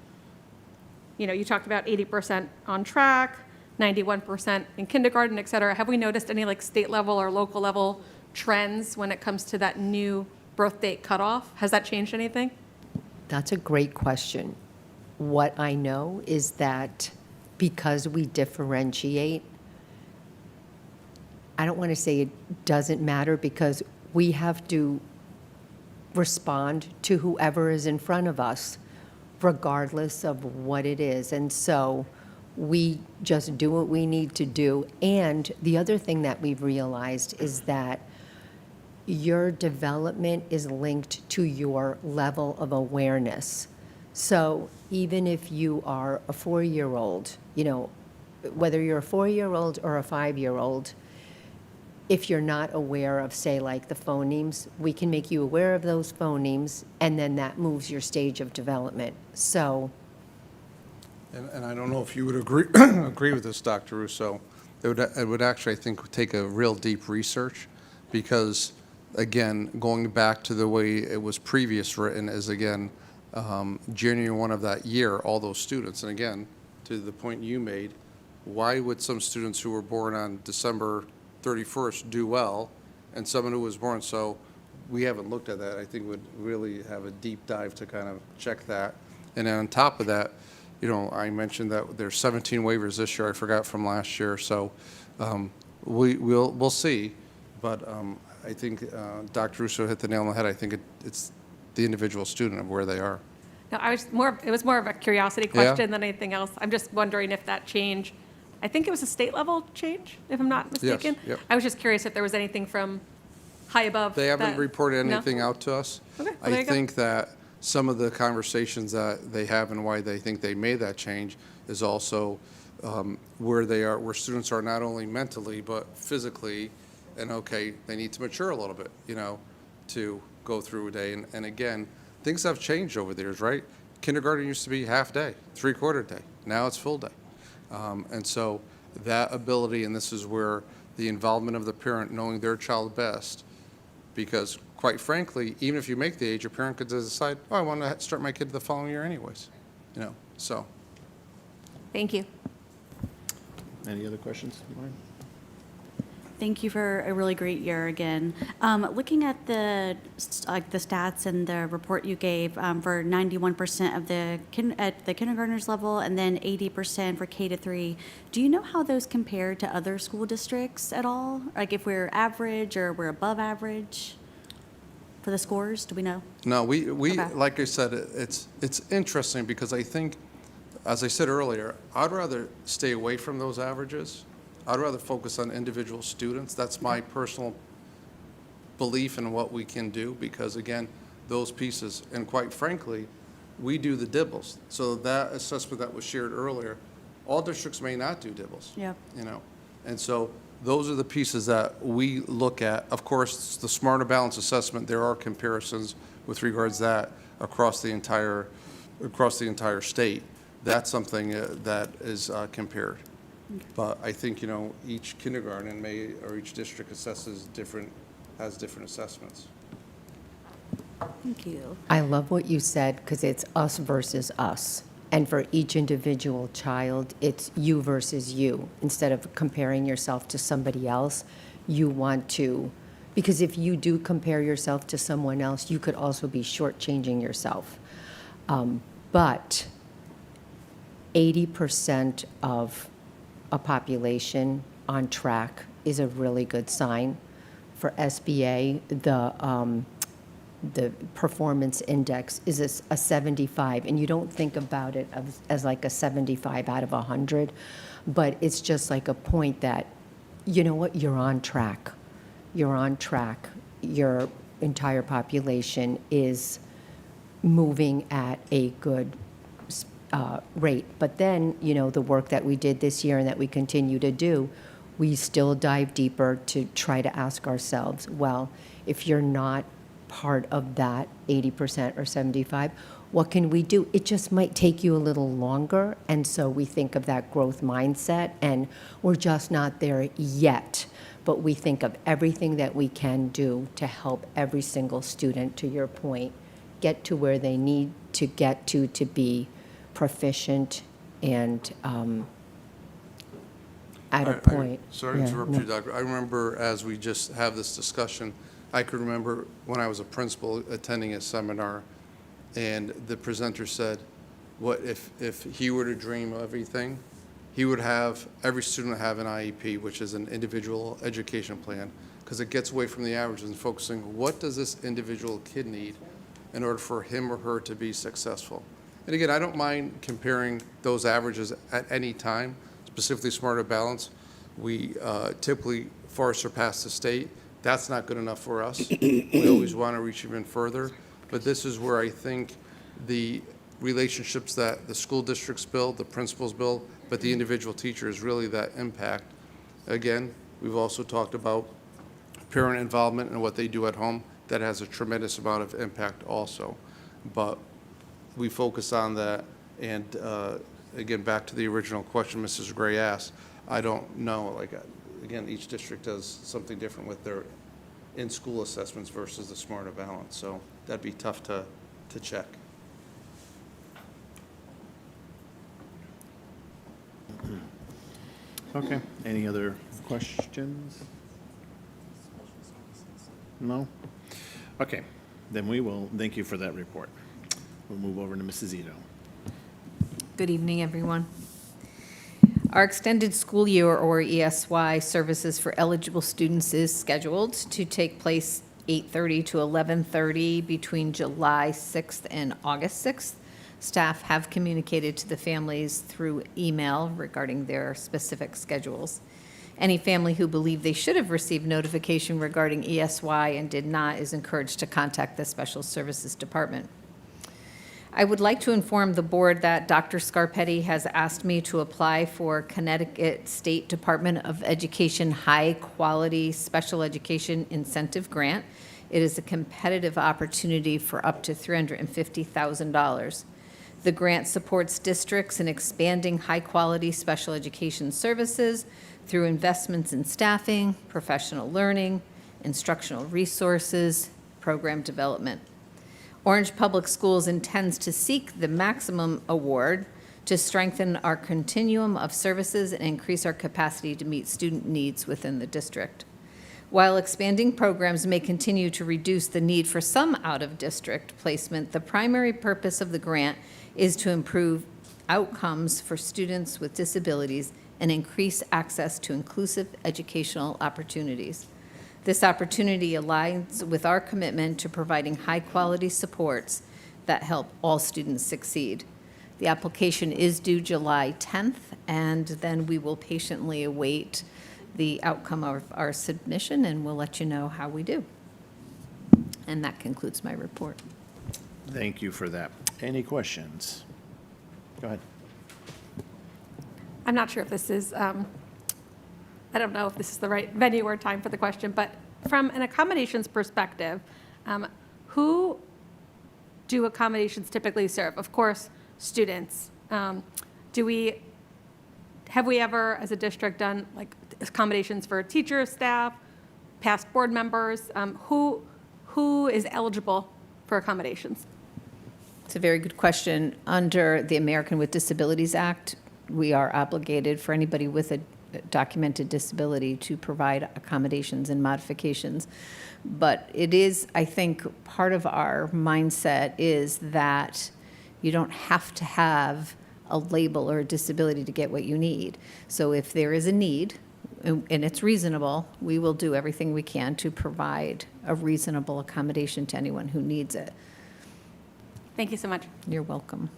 you talked about 80% on track, 91% in kindergarten, et cetera. Have we noticed any state level or local level trends when it comes to that new birth date cutoff? Has that changed anything? That's a great question. What I know is that because we differentiate, I don't want to say it doesn't matter, because we have to respond to whoever is in front of us, regardless of what it is. And so we just do what we need to do. And the other thing that we've realized is that your development is linked to your level of awareness. So even if you are a 4-year-old, whether you're a 4-year-old or a 5-year-old, if you're not aware of, say, the phonemes, we can make you aware of those phonemes, and then that moves your stage of development. So, And I don't know if you would agree with this, Dr. Russo. It would actually, I think, take a real deep research, because, again, going back to the way it was previous written is, again, January 1 of that year, all those students, and again, to the point you made, why would some students who were born on December 31st do well, and someone who was born, so we haven't looked at that. I think would really have a deep dive to kind of check that. And then on top of that, I mentioned that there's 17 waivers this year, I forgot from last year, so we'll see. But I think Dr. Russo hit the nail on the head. I think it's the individual student of where they are. No, it was more of a curiosity question than anything else. I'm just wondering if that change, I think it was a state level change, if I'm not mistaken. Yes, yep. I was just curious if there was anything from high above. They haven't that- reported No? anything out to us. Okay, well, there I you go. think that some of the conversations that they have and why they think they made that change is also where they are, where students are not only mentally, but physically, and they need to mature a little bit, to go through a day. And again, things have changed over the years, right? Kindergarten used to be half day, 3/4 day. Now it's full day. And so that ability, and this is where the involvement of the parent knowing their child best, because quite frankly, even if you make the age, your parent could decide, I want to start my kid the following year anyways, so. Thank you. Any other questions, Lauren? Thank you for a really great year again. Looking at the stats and the report you gave for 91% of at the kindergartners level and then 80% for K to 3, do you know how those compare to other school districts at all? Like if we're average or we're above average for the scores? Do we know? No, we Okay. like I said, it's interesting because I think, as I said earlier, I'd rather stay away from those averages. I'd rather focus on individual students. That's my personal belief in what we can do, because again, those pieces, and quite frankly, we do the DIBELS. So that assessment that was shared earlier, all districts may not do DIBELS. Yep. You know, and so those are the pieces that we look at. Of course, the Smarter Balance assessment, there are comparisons with regards to that across the entire state. That's something that is compared. But I think, you know, each kindergarten or each district has different assessments. Thank you. I love what you said, because it's us versus us. And for each individual child, it's you versus you. Instead of comparing yourself to somebody else, you want to, because if you do compare yourself to someone else, you could also be shortchanging yourself. But 80% of a population on track is a really good sign. For SBA, the performance index is a 75, and you don't think about it as like a 75 out of 100, but it's just like a point that, you know what, you're on track. You're on track. Your entire population is moving at a good rate. But then, you know, the work that we did this year and that we continue to do, we still dive deeper to try to ask ourselves, well, if you're not part of that 80% or 75, what can we do? It just might take you a little longer, and so we think of that growth mindset, and we're just not there yet, but we think of everything that we can do to help every single student, to your point, get to where they need to get to be proficient and at a point. Sorry to Yeah, interrupt no. you, Doctor. I remember as we just have this discussion, I could remember when I was a principal attending a seminar, and the presenter said, what if he were to dream of everything, he would have every student have an IEP, which is an individual education plan, because it gets away from the averages and focusing, what does this individual kid need in order for him or her to be successful? And again, I don't mind comparing those averages at any time, specifically Smarter Balance. We typically far surpass the state. That's not good enough for us. We always want to reach even further. But this is where I think the relationships that the school districts build, the principals build, but the individual teacher is really that impact. Again, we've also talked about parent involvement and what they do at home. That has a tremendous amount of impact also. But we focus on that. And again, back to the original question Mrs. Gray asked, I don't know, like, again, each district does something different with their in-school assessments versus the Smarter Balance. So that'd be tough to check. Okay, any other questions? No? Okay, then we will, thank you for that report. We'll move over to Mrs. Ito. Good evening, everyone. Our extended school year, or ESY, services for eligible students is scheduled to take place 8:30 to 11:30 between July 6th and August 6th. Staff have communicated to the families through email regarding their specific schedules. Any family who believed they should have received notification regarding ESY and did not is encouraged to contact the Special Services Department. I would like to inform the board that Dr. Scarpetti has asked me to apply for Connecticut State Department of Education High Quality Special Education Incentive Grant. It is a competitive opportunity for up to $350,000. The grant supports districts in expanding high-quality special education services through investments in staffing, professional learning, instructional resources, program development. Orange Public Schools intends to seek the maximum award to strengthen our continuum of services and increase our capacity to meet student needs within the district. While expanding programs may continue to reduce the need for some out-of-district placement, the primary purpose of the grant is to improve outcomes for students with disabilities and increase access to inclusive educational opportunities. This opportunity aligns with our commitment to providing high-quality supports that help all students succeed. The application is due July 10th, and then we will patiently await the outcome of our submission, and we'll let you know how we do. And that concludes my report. Thank you for that. Any questions? Go ahead. I'm not sure if this is, I don't know if this is the right venue or time for the question, but from an accommodations perspective, who do accommodations typically serve? Of course, students. Have we ever, as a district, done like accommodations for teachers, staff, past board members? Who is eligible for accommodations? It's a very good question. Under the American with Disabilities Act, we are obligated for anybody with a documented disability to provide accommodations and modifications. But it is, I think, part of our mindset is that you don't have to have a label or a disability to get what you need. So if there is a need, and it's reasonable, we will do everything we can to provide a reasonable accommodation to anyone who needs it. Thank you so much. You're welcome.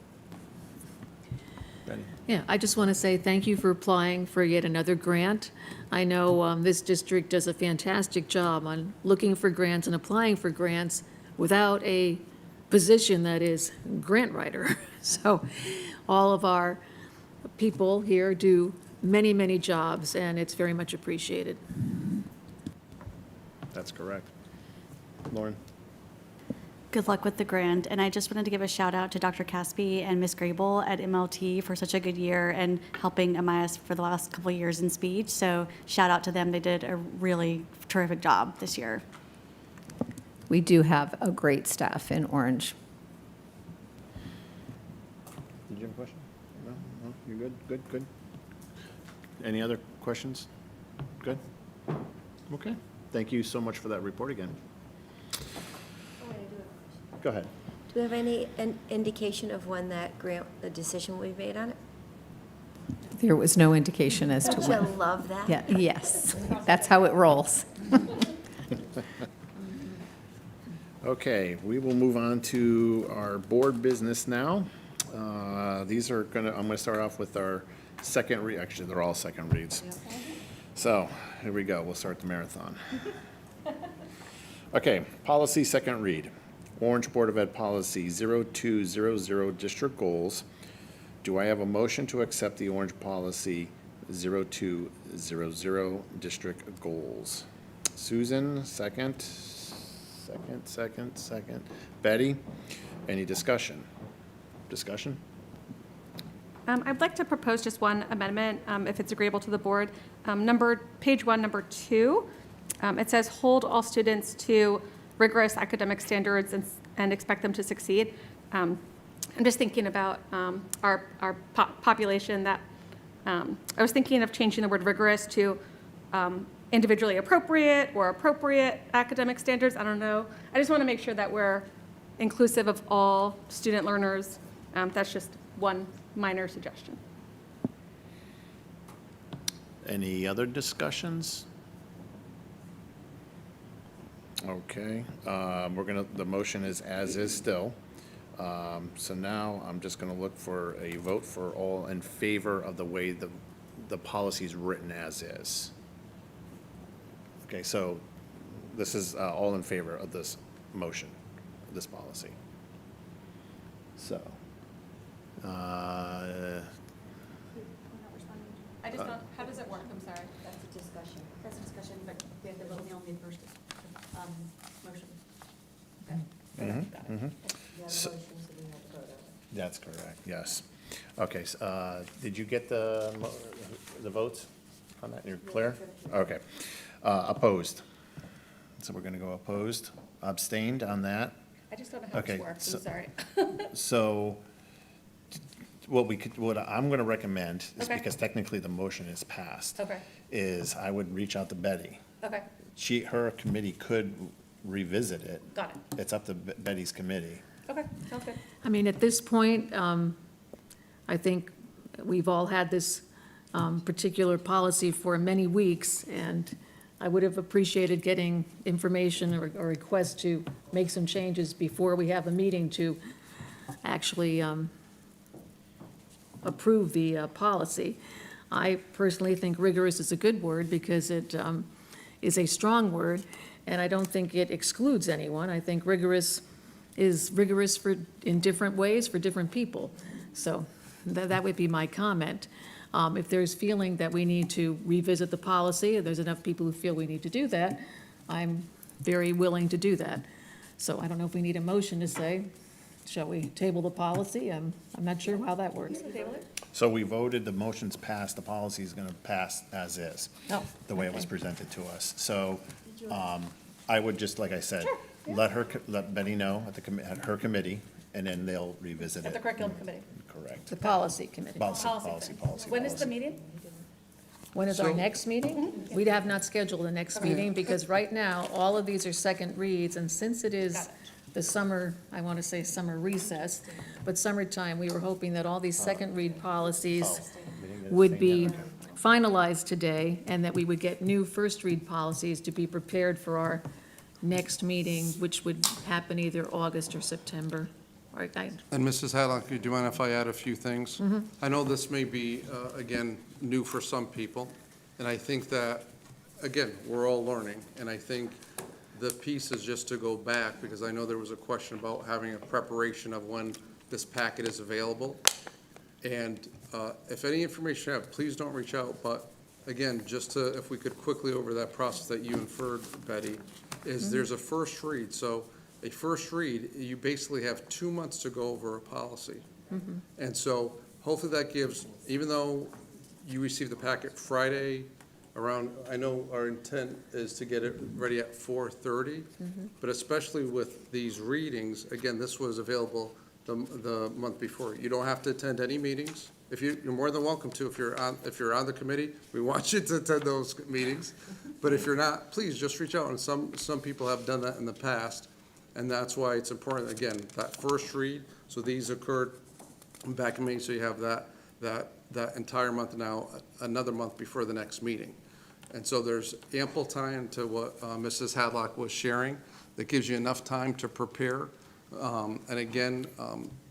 Betty? Yeah, I just want to say thank you for applying for yet another grant. I know this district does a fantastic job on looking for grants and applying for grants without a position that is grant writer. So all of our people here do many, many jobs, and it's very much appreciated. That's correct. Lauren? Good luck with the grant, and I just wanted to give a shout out to Dr. Caspi and Ms. Grable at MLT for such a good year and helping Amias for the last couple of years in speech. So shout out to them. They did a really terrific job this year. We do have a great staff in Orange. Did you have a question? No? No? You're good? Good, good. Any other questions? Good? Okay. Thank you so much for that report again. Go ahead. Do we have any indication of when that grant, the decision will be made on it? There was no indication as to Don't when. you love that? Yeah, yes, that's how it rolls. Okay, we will move on to our board business now. These are I'm gonna start off with our second read, actually, they're all second reads. So, here we go, we'll start the marathon. Okay, policy second read. Orange Board of Ed Policy 0200 District Goals. Do I have a motion to accept the Orange Policy 0200 District Goals? Susan, second. Second. Betty, any discussion? Discussion? I'd like to propose just one amendment, if it's agreeable to the board. Page 1, number 2, it says, hold all students to rigorous academic standards and expect them to succeed. I'm just thinking about our population that, I was thinking of changing the word rigorous to individually appropriate or appropriate academic standards. I don't know. I just want to make sure that we're inclusive of all student learners. That's just one minor suggestion. Any other discussions? Okay, the motion is as is still. So now I'm just gonna look for a vote for all in favor of the way the policy is written as is. Okay, so this is all in favor of this motion, this policy. So, I just don't, how does it work? I'm sorry. That's a discussion. That's a discussion, but we have to vote on the first motion. That's correct, yes. Okay, did you get the votes on that? You're clear? Okay. Opposed? So we're gonna go opposed, abstained on that? I just don't know how Okay, this works. so- I'm sorry. So, what I'm going to recommend is, Okay. because technically the motion is passed. Okay. Is I would reach out to Betty. Okay, Her committee could revisit it. got it. It's up to Betty's committee. Okay, sounds good. I mean, at this point, I think we've all had this particular policy for many weeks, and I would have appreciated getting information or request to make some changes before we have a meeting to actually approve the policy. I personally think rigorous is a good word because it is a strong word, and I don't think it excludes anyone. I think rigorous is rigorous in different ways for different people. So that would be my comment. If there's feeling that we need to revisit the policy, if there's enough people who feel we need to do that, I'm very willing to do that. So I don't know if we need a motion to say, shall we table the policy? I'm not sure how that works. So we voted, the motion's passed, the policy is going to pass as is, Oh, the way it was presented to us. So I would just, like I said, let Betty know at her committee, and then they'll revisit it. At the curriculum committee. Correct. The policy committee. Policy. When is the meeting? When is our So- next meeting? We have not scheduled the next meeting, because right now, all of these are second reads, and since it is the summer, I want to say summer recess, but summertime, we were hoping that all these second read policies would be finalized today, and that we would get new first read policies to be prepared for our next meeting, which would happen either August or September. All right, And Mrs. Hadlock, do you mind if I add a few things? I know this may be, again, new for some people, and I think that, again, we're all learning, and I think the piece is just to go back, because I know there was a question about having a preparation of when this packet is available. And if any information you have, please don't reach out, but again, just to, if we could quickly over that process that you inferred, Betty, is there's a first read. So a first read, you basically have 2 months to go over a policy. And so hopefully that gives, even though you receive the packet Friday around, I know our intent is to get it ready at 4:30, but especially with these readings, again, this was available the month before. You don't have to attend any meetings. You're more than welcome to, if you're on the committee, we want you to attend those meetings. But if you're not, please just reach out, and some people have done that in the past. And that's why it's important, again, that first read. So these occurred back in May, so you have that entire month now, another month before the next meeting. And so there's ample time to what Mrs. Hadlock was sharing. That gives you enough time to prepare. And again,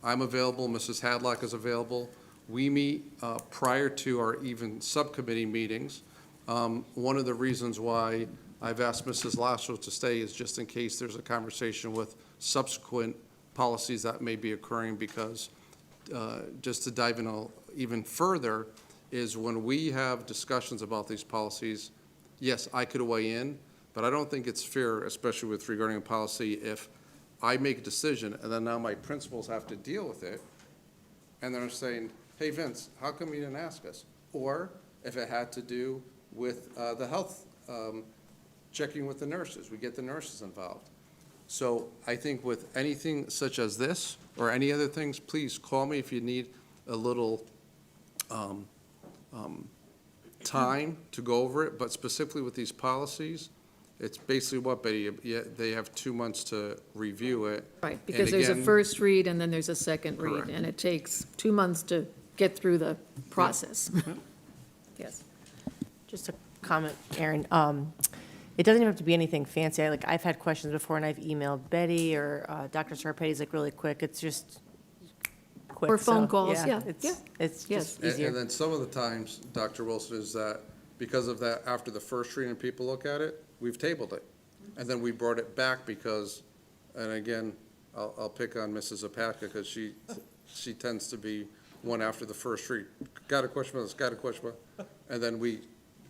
I'm available, Mrs. Hadlock is available. We meet prior to our even subcommittee meetings. One of the reasons why I've asked Mrs. Lasso to stay is just in case there's a conversation with subsequent policies that may be occurring, because just to dive in even further is when we have discussions about these policies, yes, I could weigh in, but I don't think it's fair, especially with regarding a policy, if I make a decision and then now my principals have to deal with it, and they're saying, hey, Vince, how come you didn't ask us? Or if it had to do with the health, checking with the nurses, we get the nurses involved. So I think with anything such as this or any other things, please call me if you need a little time to go over it. But specifically with these policies, it's basically what, Betty, they have 2 months to review it. Right, And because there's a again- first read and then there's a second read, Correct. and it takes 2 months to get through the process. Yes. Just a comment, Erin. It doesn't even have to be anything fancy. I've had questions before, and I've emailed Betty or Dr. Sarpetti's really quick. It's just quick. Or phone so, calls, yeah, It's yeah. it's Yes. just easier. And then some of the times, Dr. Wilson, is that because of that, after the first reading and people look at it, we've tabled it. And then we brought it back because, and again, I'll pick on Mrs. Zapatka because she tends to be one after the first read. Got a question about this, got a question about, and then we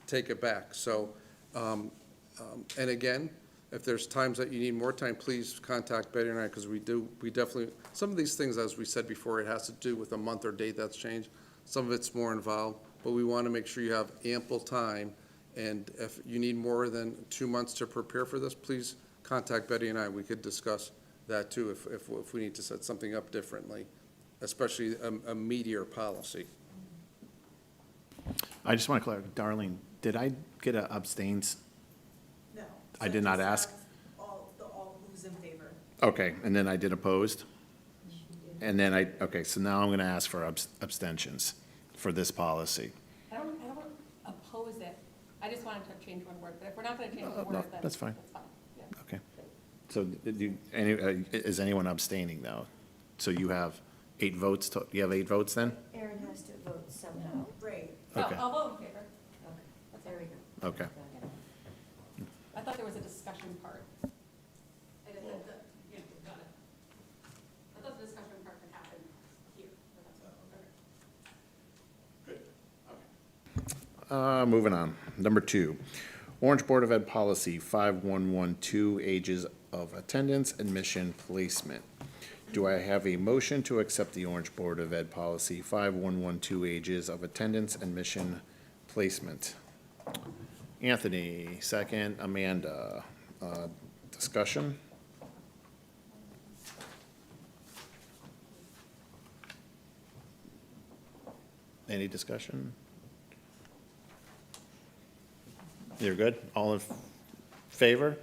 take it back. So, and again, if there's times that you need more time, please contact Betty and I, because we definitely, some of these things, as we said before, it has to do with a month or date that's changed. Some of it's more involved, but we want to make sure you have ample time. And if you need more than 2 months to prepare for this, please contact Betty and I. We could discuss that too if we need to set something up differently. especially a meteor policy. I just want to clarify, Darlene, did I get a abstains? No. I did not ask? All who's in favor. Okay, and then I did opposed? And then okay, so now I'm going to ask for abstentions for this policy. I don't oppose it. I just wanted to change one word, but if we're not going to change one No, word, then that's fine. Yeah. Okay. So is anyone abstaining, though? So you have 8 votes, you have 8 votes then? Aaron has to vote somehow. Right. Okay. I'll vote in favor. There we go. Okay. I thought there was a discussion part. I didn't, yeah, got it. I thought the discussion part could happen here. But that's okay. Moving on. Number 2, Orange Board of Ed Policy 5112, Ages of Attendance, Admission, Placement. Do I have a motion to accept the Orange Board of Ed Policy 5112, Ages of Attendance, Admission, Placement? Anthony, second. Amanda. Discussion? Any discussion? You're good? All in favor?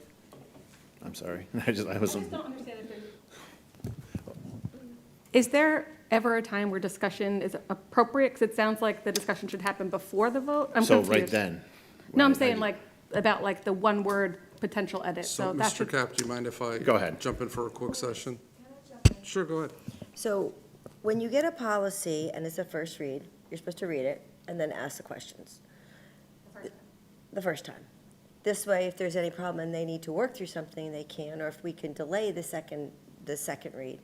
I'm sorry. I was. I just don't understand if there's. Is there ever a time where discussion is appropriate? Because it sounds like the discussion should happen before the vote. I'm So confused. right then? No, I'm Right, saying like, about like the one word potential edit. So, that Mr. should. Cap, do you mind if I? Go ahead. Jump in for a quick session? Sure, go ahead. So when you get a policy and it's a first read, you're supposed to read it and then ask the questions. The first time. This way, if there's any problem and they need to work through something, they can, or if we can delay the second read.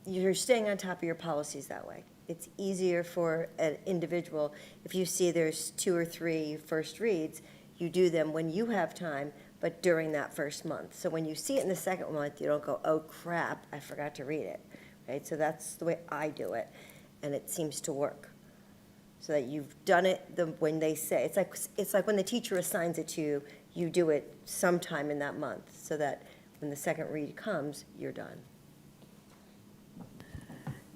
You're staying on top of your policies that way. It's easier for an individual, if you see there's 2 or 3 first reads, you do them when you have time, but during that first month. So when you see it in the second month, you don't go, oh crap, I forgot to read it, right? So that's the way I do it, and it seems to work. So that you've done it when they say, it's like when the teacher assigns it to you, you do it sometime in that month, so that when the second read comes, you're done.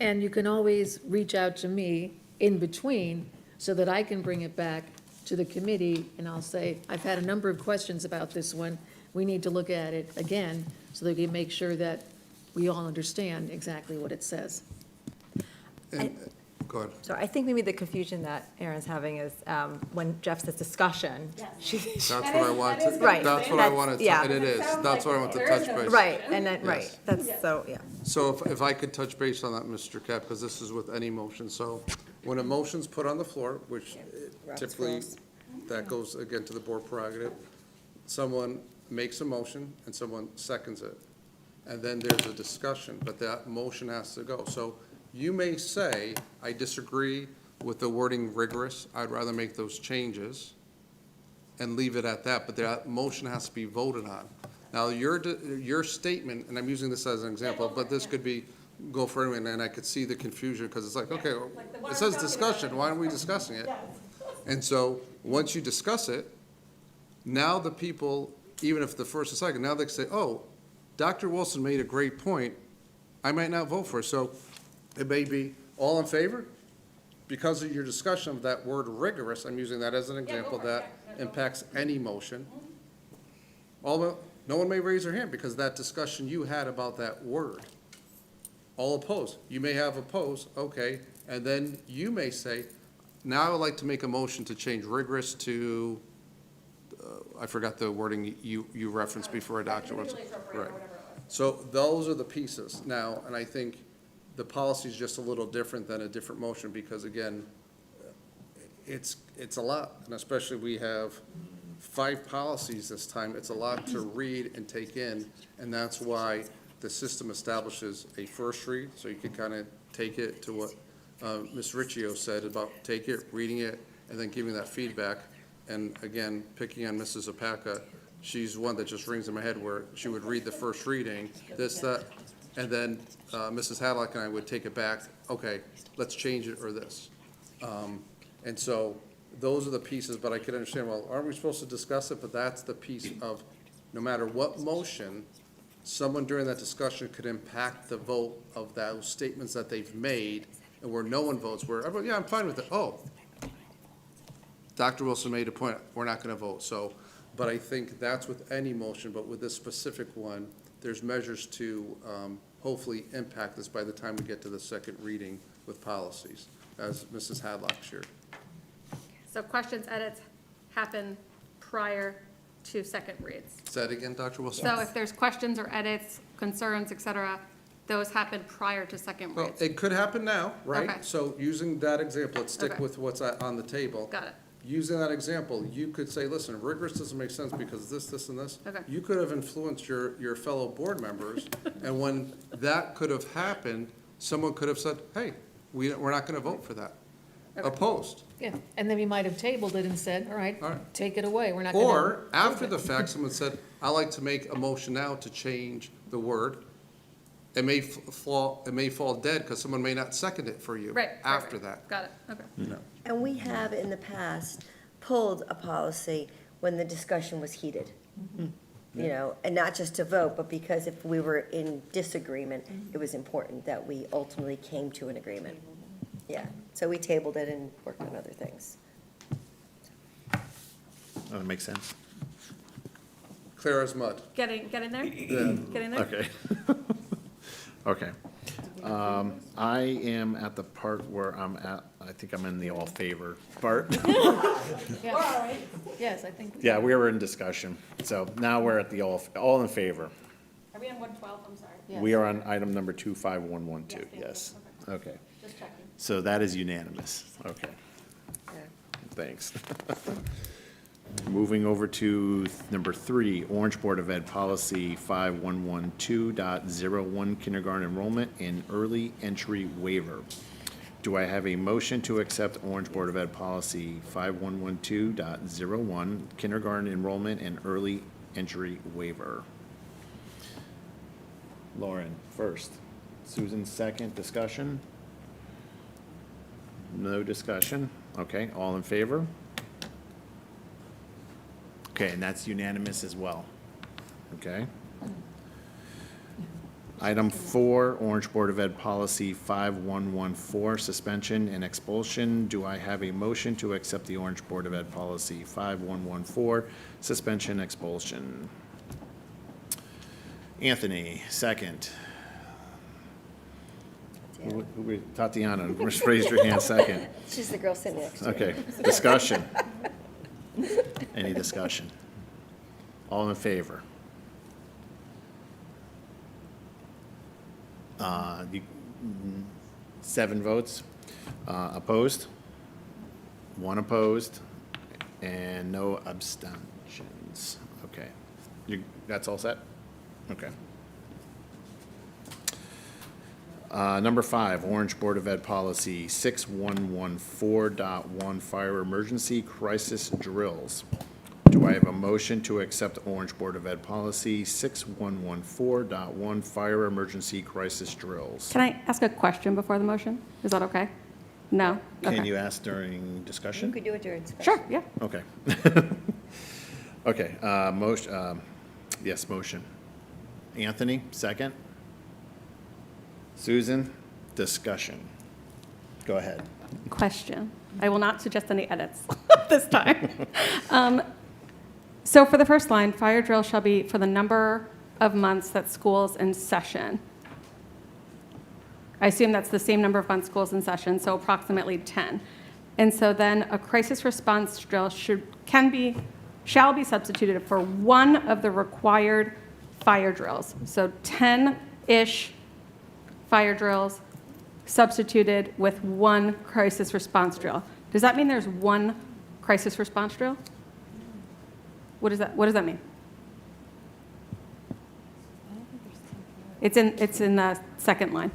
And you can always reach out to me in between so that I can bring it back to the committee and I'll say, I've had a number of questions about this one. We need to look at it again so that we can make sure that we all understand exactly what it says. Go ahead. So I think maybe the confusion that Erin's having is when Jeff says discussion. That's what I want to, Right. that's what I wanted to, Yeah. and it is, that's what I want to touch base. Right, and then, Yes. right, that's, so, yeah. So if I could touch base on that, Mr. Cap, because this is with any motion. So when a motion's put on the floor, which typically, that goes again to the board prerogative, someone makes a motion and someone seconds it. And then there's a discussion, but that motion has to go. So you may say, I disagree with the wording rigorous, I'd rather make those changes and leave it at that, but that motion has to be voted on. Now, your statement, and I'm using this as an example, but this could be, go for anyone, and I could see the confusion, because it's like, okay, it says discussion, why aren't we discussing it? And so, once you discuss it, now the people, even if the first or second, now they can say, oh, Dr. Wilson made a great point, I might not vote for it. So it may be all in favor? Because of your discussion of that word rigorous, I'm using that as an example that impacts any motion. No one may raise their hand because of that discussion you had about that word. All opposed. You may have opposed, okay, and then you may say, now I would like to make a motion to change rigorous to, I forgot the wording you referenced before, Dr. Wilson. Right. So those are the pieces now, and I think the policy is just a little different than a different motion because, again, it's a lot, and especially we have 5 policies this time. It's a lot to read and take in, and that's why the system establishes a first read, so you can kind of take it to what Ms. Riccio said about take it, reading it, and then giving that feedback. And again, picking on Mrs. Apaka, she's one that just rings in my head where she would read the first reading, this, that, and then Mrs. Hadlock and I would take it back, okay, let's change it or this. And so those are the pieces, but I can understand, well, aren't we supposed to discuss it? But that's the piece of, no matter what motion, someone during that discussion could impact the vote of those statements that they've made, and where no one votes, where everyone, yeah, I'm fine with it. Oh, Dr. Wilson made a point, we're not going to vote. So, but I think that's with any motion, but with this specific one, there's measures to hopefully impact this by the time we get to the second reading with policies, as Mrs. Hadlock shared. So questions, edits happen prior to second reads. Say that again, Dr. Wilson? So if there's questions or edits, concerns, et cetera, those happen prior to second Well, reads. it could happen now, right? Okay. So using that example, let's stick Okay. with what's on the table. Got it. Using that example, you could say, listen, rigorous doesn't make sense because this, and this. Okay. You could have influenced your fellow board members, and when that could have happened, someone could have said, hey, we're not gonna vote for that. Opposed. Yeah, and then we might have tabled it and said, all right, All right. take it away, we're not going to. Or, after the fact, someone said, I'd like to make a motion now to change the word. It may fall dead because someone may not second it for you Right. after that. Got it, okay. And we have in the past pulled a policy when the discussion was heated. You know, and not just to vote, but because if we were in disagreement, it was important that we ultimately came to an agreement. Yeah, so we tabled it and worked on other things. That makes sense. Clear as mud. Getting there? Yeah. Getting there? Okay. Okay. I am at the part where I think I'm in the all favor part. Yes, I think. Yeah, we were in discussion. So now we're at the all in favor. Are we on 112? I'm sorry. We are on item number 25112, yes. Okay. Just checking. So that is unanimous. Okay. Thanks. Moving over to number 3, Orange Board of Ed Policy 5112.01, kindergarten enrollment and early entry waiver. Do I have a motion to accept Orange Board of Ed Policy 5112.01, kindergarten enrollment and early entry waiver? Lauren, first. Susan, second. Discussion? No discussion. Okay, all in favor? Okay, and that's unanimous as well. Okay? Item 4, Orange Board of Ed Policy 5114, suspension and expulsion. Do I have a motion to accept the Orange Board of Ed Policy 5114, suspension, expulsion? Anthony, second. Tatiana, just raise your hand second. She's the girl sitting next to you. Okay, discussion. Any discussion? All in favor? 7 votes. Opposed? 1 opposed, and no abstentions. Okay. That's all set? Okay. Number 5, Orange Board of Ed Policy 6114.1, fire emergency crisis drills. Do I have a motion to accept Orange Board of Ed Policy 6114.1, fire emergency crisis drills? Can I ask a question before the motion? Is that okay? No? Can Okay. you ask during discussion? You could do it during discussion. Sure, yeah. Okay. Okay, motion, yes, motion. Anthony, second. Susan, discussion. Go ahead. Question. I will not suggest any edits this time. So for the first line, fire drill shall be for the number of months that school's in session. I assume that's the same number of months school's in session, so approximately 10. And so then a crisis response drill shall be substituted for one of the required fire drills. So 10-ish fire drills substituted with one crisis response drill. Does that mean there's one crisis response drill? What does that mean? It's in the second line.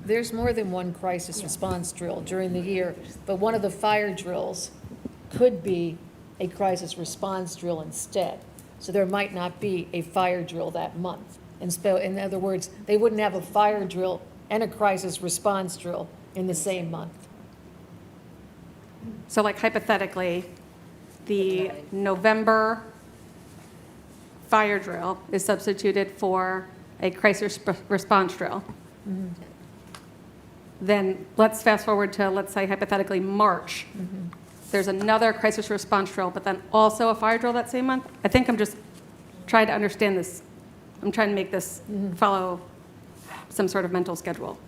There's more than one crisis response drill during the year, but one of the fire drills could be a crisis response drill instead. So there might not be a fire drill that month. In other words, they wouldn't have a fire drill and a crisis response drill in the same month. So like hypothetically, the November fire drill is substituted for a crisis response drill, then let's fast forward to, let's say hypothetically, March. There's another crisis response drill, but then also a fire drill that same month? I think I'm just trying to understand this. I'm trying to make this follow some sort of mental schedule.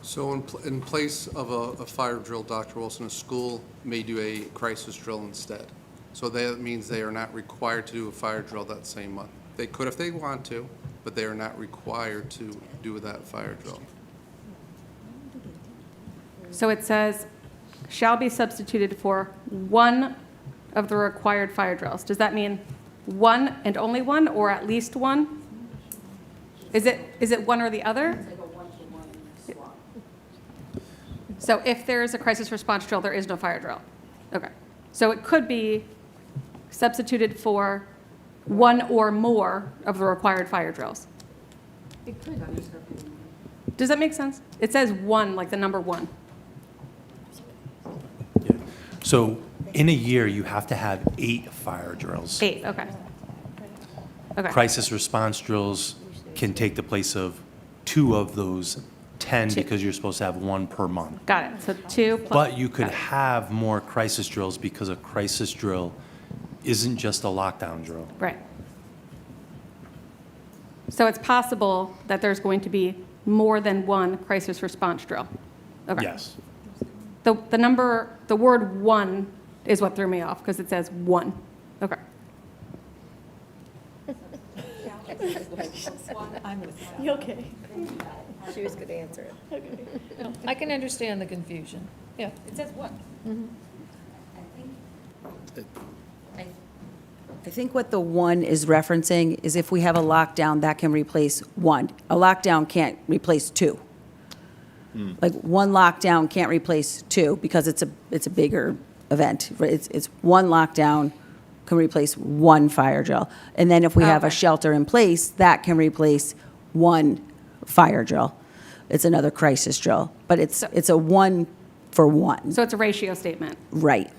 So in place of a fire drill, Dr. Wilson, a school may do a crisis drill instead. So that means they are not required to do a fire drill that same month. They could if they want to, but they are not required to do that fire drill. So it says, shall be substituted for one of the required fire drills. Does that mean one and only one, or at least one? Is it one or the other? So if there is a crisis response drill, there is no fire drill. Okay. So it could be substituted for one or more of the required fire drills. It could. Does that make sense? It says one, like the number one. So in a year, you have to have 8 fire drills. 8, okay. Okay. Crisis response drills can take the place of 2 of those 10 because you're supposed to have 1 per month. Got it. So 2 plus. But you could have more crisis drills because a crisis drill isn't just a lockdown drill. Right. So it's possible that there's going to be more than one crisis response drill? Okay. Yes. The number, the word one is what threw me off, because it says one. Okay. You okay? She was going to answer it. No, I can understand the confusion. Yeah, it says what? I think what the one is referencing is if we have a lockdown, that can replace one. A lockdown can't replace 2. Like, one lockdown can't replace 2 because it's a bigger event. It's one lockdown can replace 1 fire drill. And then if we have a shelter in place, that can replace 1 fire drill. It's another crisis drill, but it's a 1 for 1. So it's a ratio statement. Right.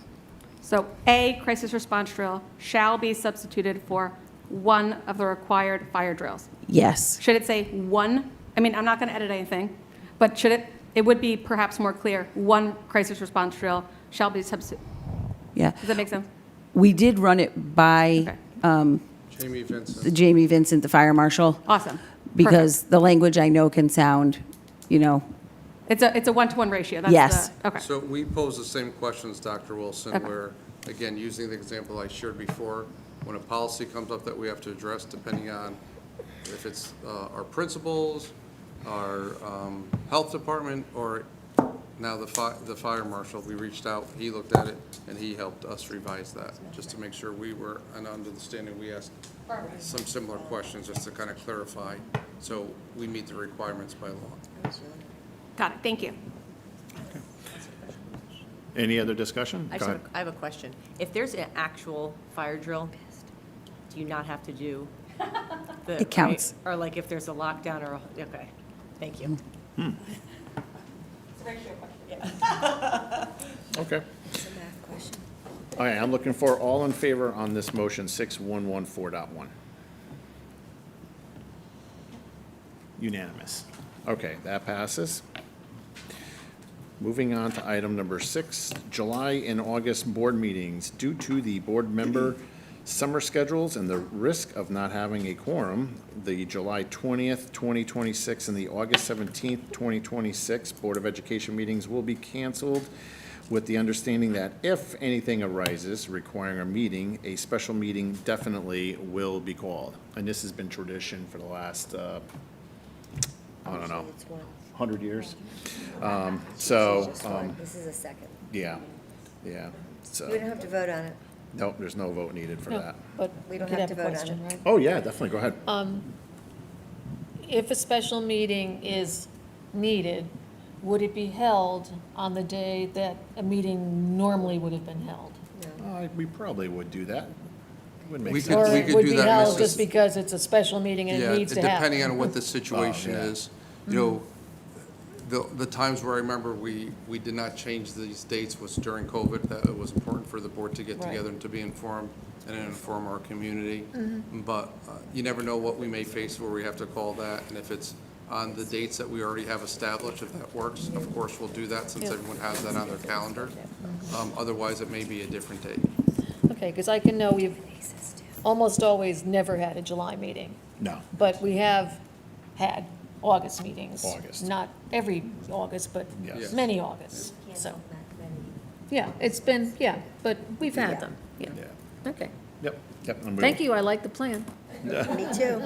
So a crisis response drill shall be substituted for one of the required fire drills. Yes. Should it say one? I mean, I'm not going to edit anything, but should it would be perhaps more clear, one crisis response drill shall be substituted. Yeah. Does that make sense? We did run it by Jamie Vincent. Jamie Vincent, the fire marshal. Awesome. Because the language I know can sound, It's a one-to-one ratio. That's Yes. Okay. So we pose the same questions, Dr. Wilson, Okay. where, again, using the example I shared before, when a policy comes up that we have to address, depending on if it's our principals, our health department, or now the fire marshal, we reached out, he looked at it, and he helped us revise that, just to make sure we were under the standing. We asked some similar questions just to kind of clarify, so we meet the requirements by law. Got it. Thank you. Any other discussion? I Go ahead. have a question. If there's an actual fire drill, do you not have to do the? It counts. Or like if there's a lockdown or, okay, thank you. Okay. All right, I'm looking for all in favor on this motion, 6114.1. Unanimous. Okay, that passes. Moving on to item number 6, July and August board meetings. Due to the board member summer schedules and the risk of not having a quorum, the July 20th, 2026 and the August 17th, 2026 Board of Education meetings will be canceled with the understanding that if anything arises requiring a meeting, a special meeting definitely will be called. And this has been tradition for the last, I don't know, 100 years. This is a second. Yeah. We don't have to vote on it. Nope, there's no vote needed for that. But We don't could have to a vote on question, it. right? Oh, yeah, definitely, go ahead. If a special meeting is needed, would it be held on the day that a meeting normally would have been held? We probably would do that. Would make We sense. could- Or we it could would do be that, held Mrs. just because it's a special meeting and it needs to happen? Depending on what the situation yeah. is. You know, The times where I remember we did not change these dates was during COVID, that it was important for the board to get Right. together and to be informed and inform our community. But you never know what we may face where we have to call that, and if it's on the dates that we already have established, if that works, of course, we'll do that since Yeah. everyone has that on their calendar. Otherwise, it may be a different date. Okay, because I can know we've almost always never had a July meeting, No. but we have had August meetings. August. Not every August, but Yes. many Augusts, so. Yeah, it's been, yeah, but we've Yeah. had them, yeah. Yeah. Okay. Yep. Yep. and Thank you, I like the plan. Me too.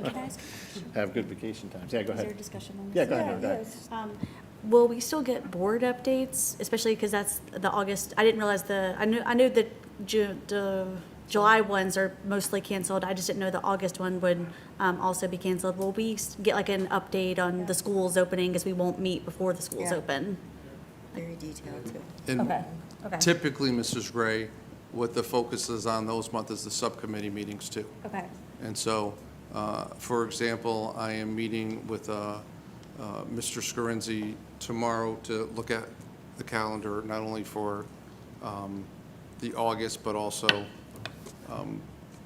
Can I ask, Have good vacation times. Yeah, go is there a ahead. discussion on Yeah, this? go ahead. Go ahead. Will we still get board updates, especially because that's the August, I didn't realize I knew that the July ones are mostly canceled. I just didn't know the August one would also be canceled. Will we get like an update on the schools opening because we won't meet before the schools Yeah. open? Very detailed, too. And Okay. typically, Mrs. Gray, what the focus is on those months is the subcommittee meetings too. Okay. And so, for example, I am meeting with Mr. Scarinzi tomorrow to look at the calendar, not only for the August, but also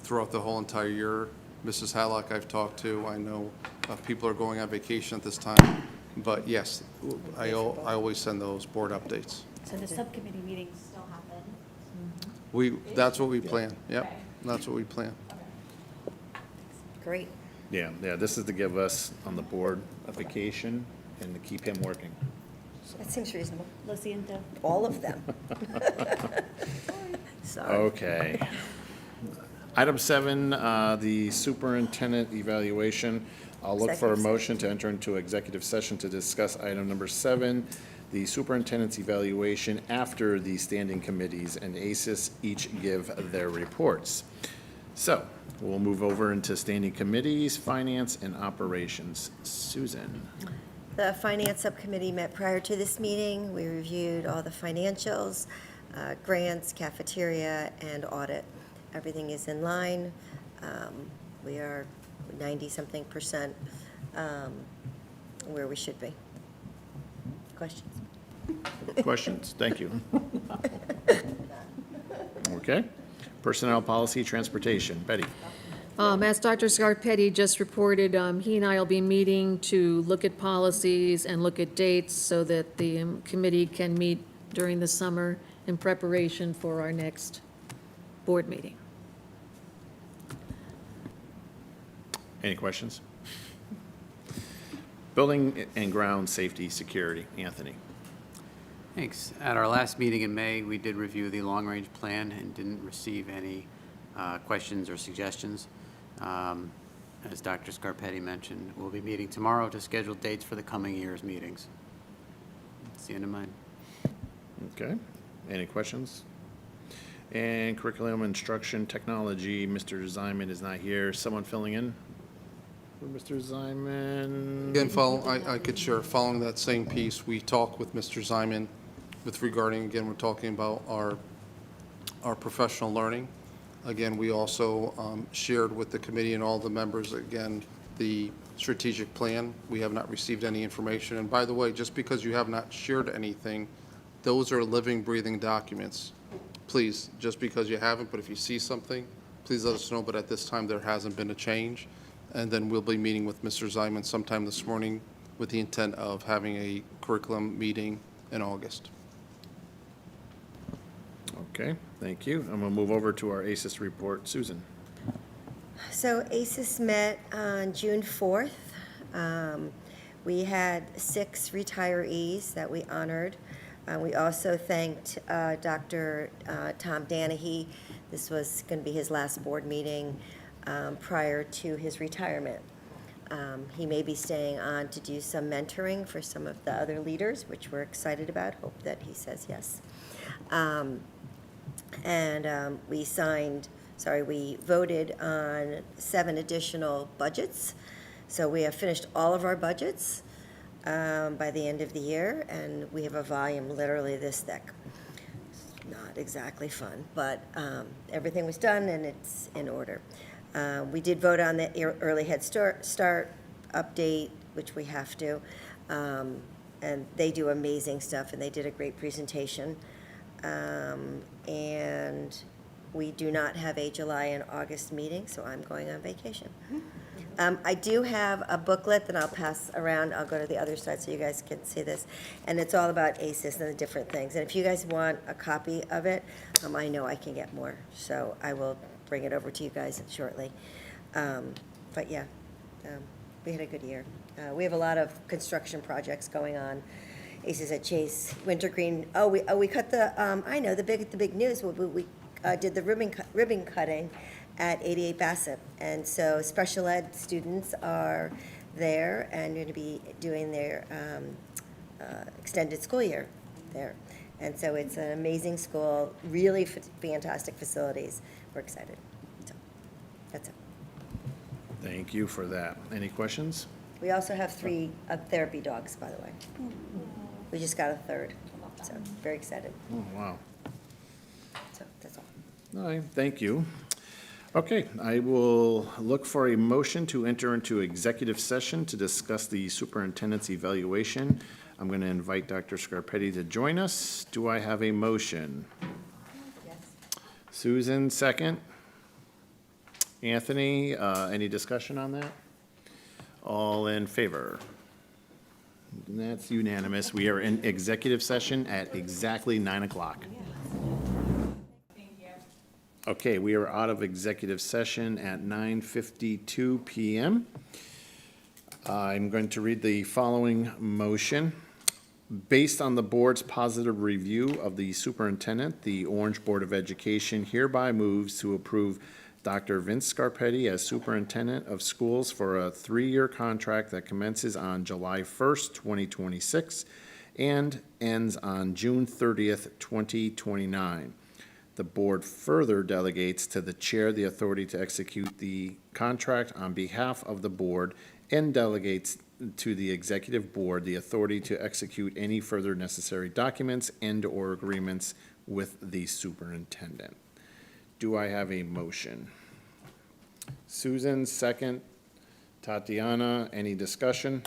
throughout the whole entire year. Mrs. Hallock I've talked to, I know people are going on vacation at this time, but yes, I always send those board updates. So the subcommittee meetings still happen? That's what we plan, yep, that's what we plan. Great. Yeah, this is to give us on the board a vacation and to keep him working. That seems reasonable. Lo siento. All of them. Sorry. Okay. Item 7, the superintendent evaluation. I'll look for a Executive motion to enter into executive session to discuss item number 7, the superintendent's evaluation after the standing committees and ACES each give their reports. So we'll move over into standing committees, finance, and operations. Susan. The Finance Subcommittee met prior to this meeting. We reviewed all the financials, grants, cafeteria, and audit. Everything is in line. We are 90-something% where we should be. Questions? Questions? Thank you. Okay. Personnel policy, transportation. Betty. As Dr. Scarpetti just reported, he and I will be meeting to look at policies and look at dates so that the committee can meet during the summer in preparation for our next board meeting. Any questions? Building and ground safety, security. Anthony. Thanks. At our last meeting in May, we did review the long-range plan and didn't receive any questions or suggestions. As Dr. Scarpetti mentioned, we'll be meeting tomorrow to schedule dates for the coming year's meetings. That's the end of mine. Okay. Any questions? And curriculum, instruction, technology, Mr. Zyman is not here. Someone filling in for Mr. Zyman? Again, I could share, following that same piece, we talked with Mr. Zyman with regarding, again, we're talking about our professional learning. Again, we also shared with the committee and all the members, again, the strategic plan. We have not received any information. And by the way, just because you have not shared anything, those are living, breathing documents. Please, just because you haven't, but if you see something, please let us know. But at this time, there hasn't been a change. And then we'll be meeting with Mr. Zyman sometime this morning with the intent of having a curriculum meeting in August. Okay, thank you. I'm going to move over to our ACES report. Susan. So ACES met on June 4th. We had 6 retirees that we honored. We also thanked Dr. Tom Danahy. This was going to be his last board meeting prior to his retirement. He may be staying on to do some mentoring for some of the other leaders, which we're excited about. Hope that he says yes. We voted on 7 additional budgets. So we have finished all of our budgets by the end of the year, and we have a volume literally this thick. It's not exactly fun, but everything was done and it's in order. We did vote on the early Head Start update, which we have to. And they do amazing stuff, and they did a great presentation. And we do not have a July and August meeting, so I'm going on vacation. I do have a booklet that I'll pass around. I'll go to the other side so you guys can see this. And it's all about ACES and the different things. And if you guys want a copy of it, I know I can get more. So I will bring it over to you guys shortly. But yeah, we had a good year. We have a lot of construction projects going on. ACES at Chase, Wintergreen. We cut the, I know, the big news. We did the ribbon cutting at 88 Bassett. And so special ed students are there and going to be doing their extended school year there. And so it's an amazing school, really fantastic facilities. We're excited. So that's it. Thank you for that. Any questions? We also have 3 therapy dogs, by the way. We just got a 3rd, so very excited. Oh, wow. So that's all. All right, thank you. Okay, I will look for a motion to enter into executive session to discuss the superintendent's evaluation. I'm going to invite Dr. Scarpetti to join us. Do I have a motion? Yes. Susan, second. Anthony, any discussion on that? All in favor? And that's unanimous. We are in executive session at exactly 9 o'clock. Okay, we are out of executive session at 9:52 p.m. I'm going to read the following motion. Based on the board's positive review of the superintendent, the Orange Board of Education hereby moves to approve Dr. Vince Scarpetti as superintendent of schools for a 3-year contract that commences on July 1st, 2026 and ends on June 30th, 2029. The board further delegates to the chair the authority to execute the contract on behalf of the board and delegates to the executive board the authority to execute any further necessary documents and/or agreements with the superintendent. Do I have a motion? Susan, second. Tatiana, any discussion?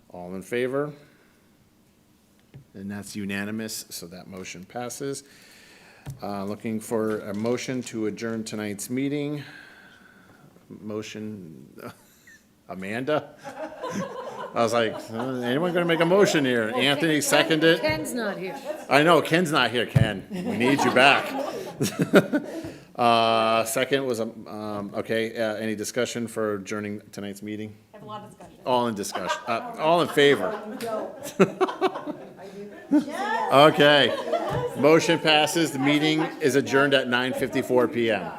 All in favor? And that's unanimous, so that motion passes. Looking for a motion to adjourn tonight's meeting. Motion, Amanda? I was like, anyone gonna make a motion here? Anthony seconded. Ken's not here. I know, Ken's not here, Ken. We need you back. Second was, okay, any discussion for adjourning tonight's meeting? Have a lot of discussion. All in discussion, all in favor? Okay, motion passes, the meeting is adjourned at 9:54 p.m.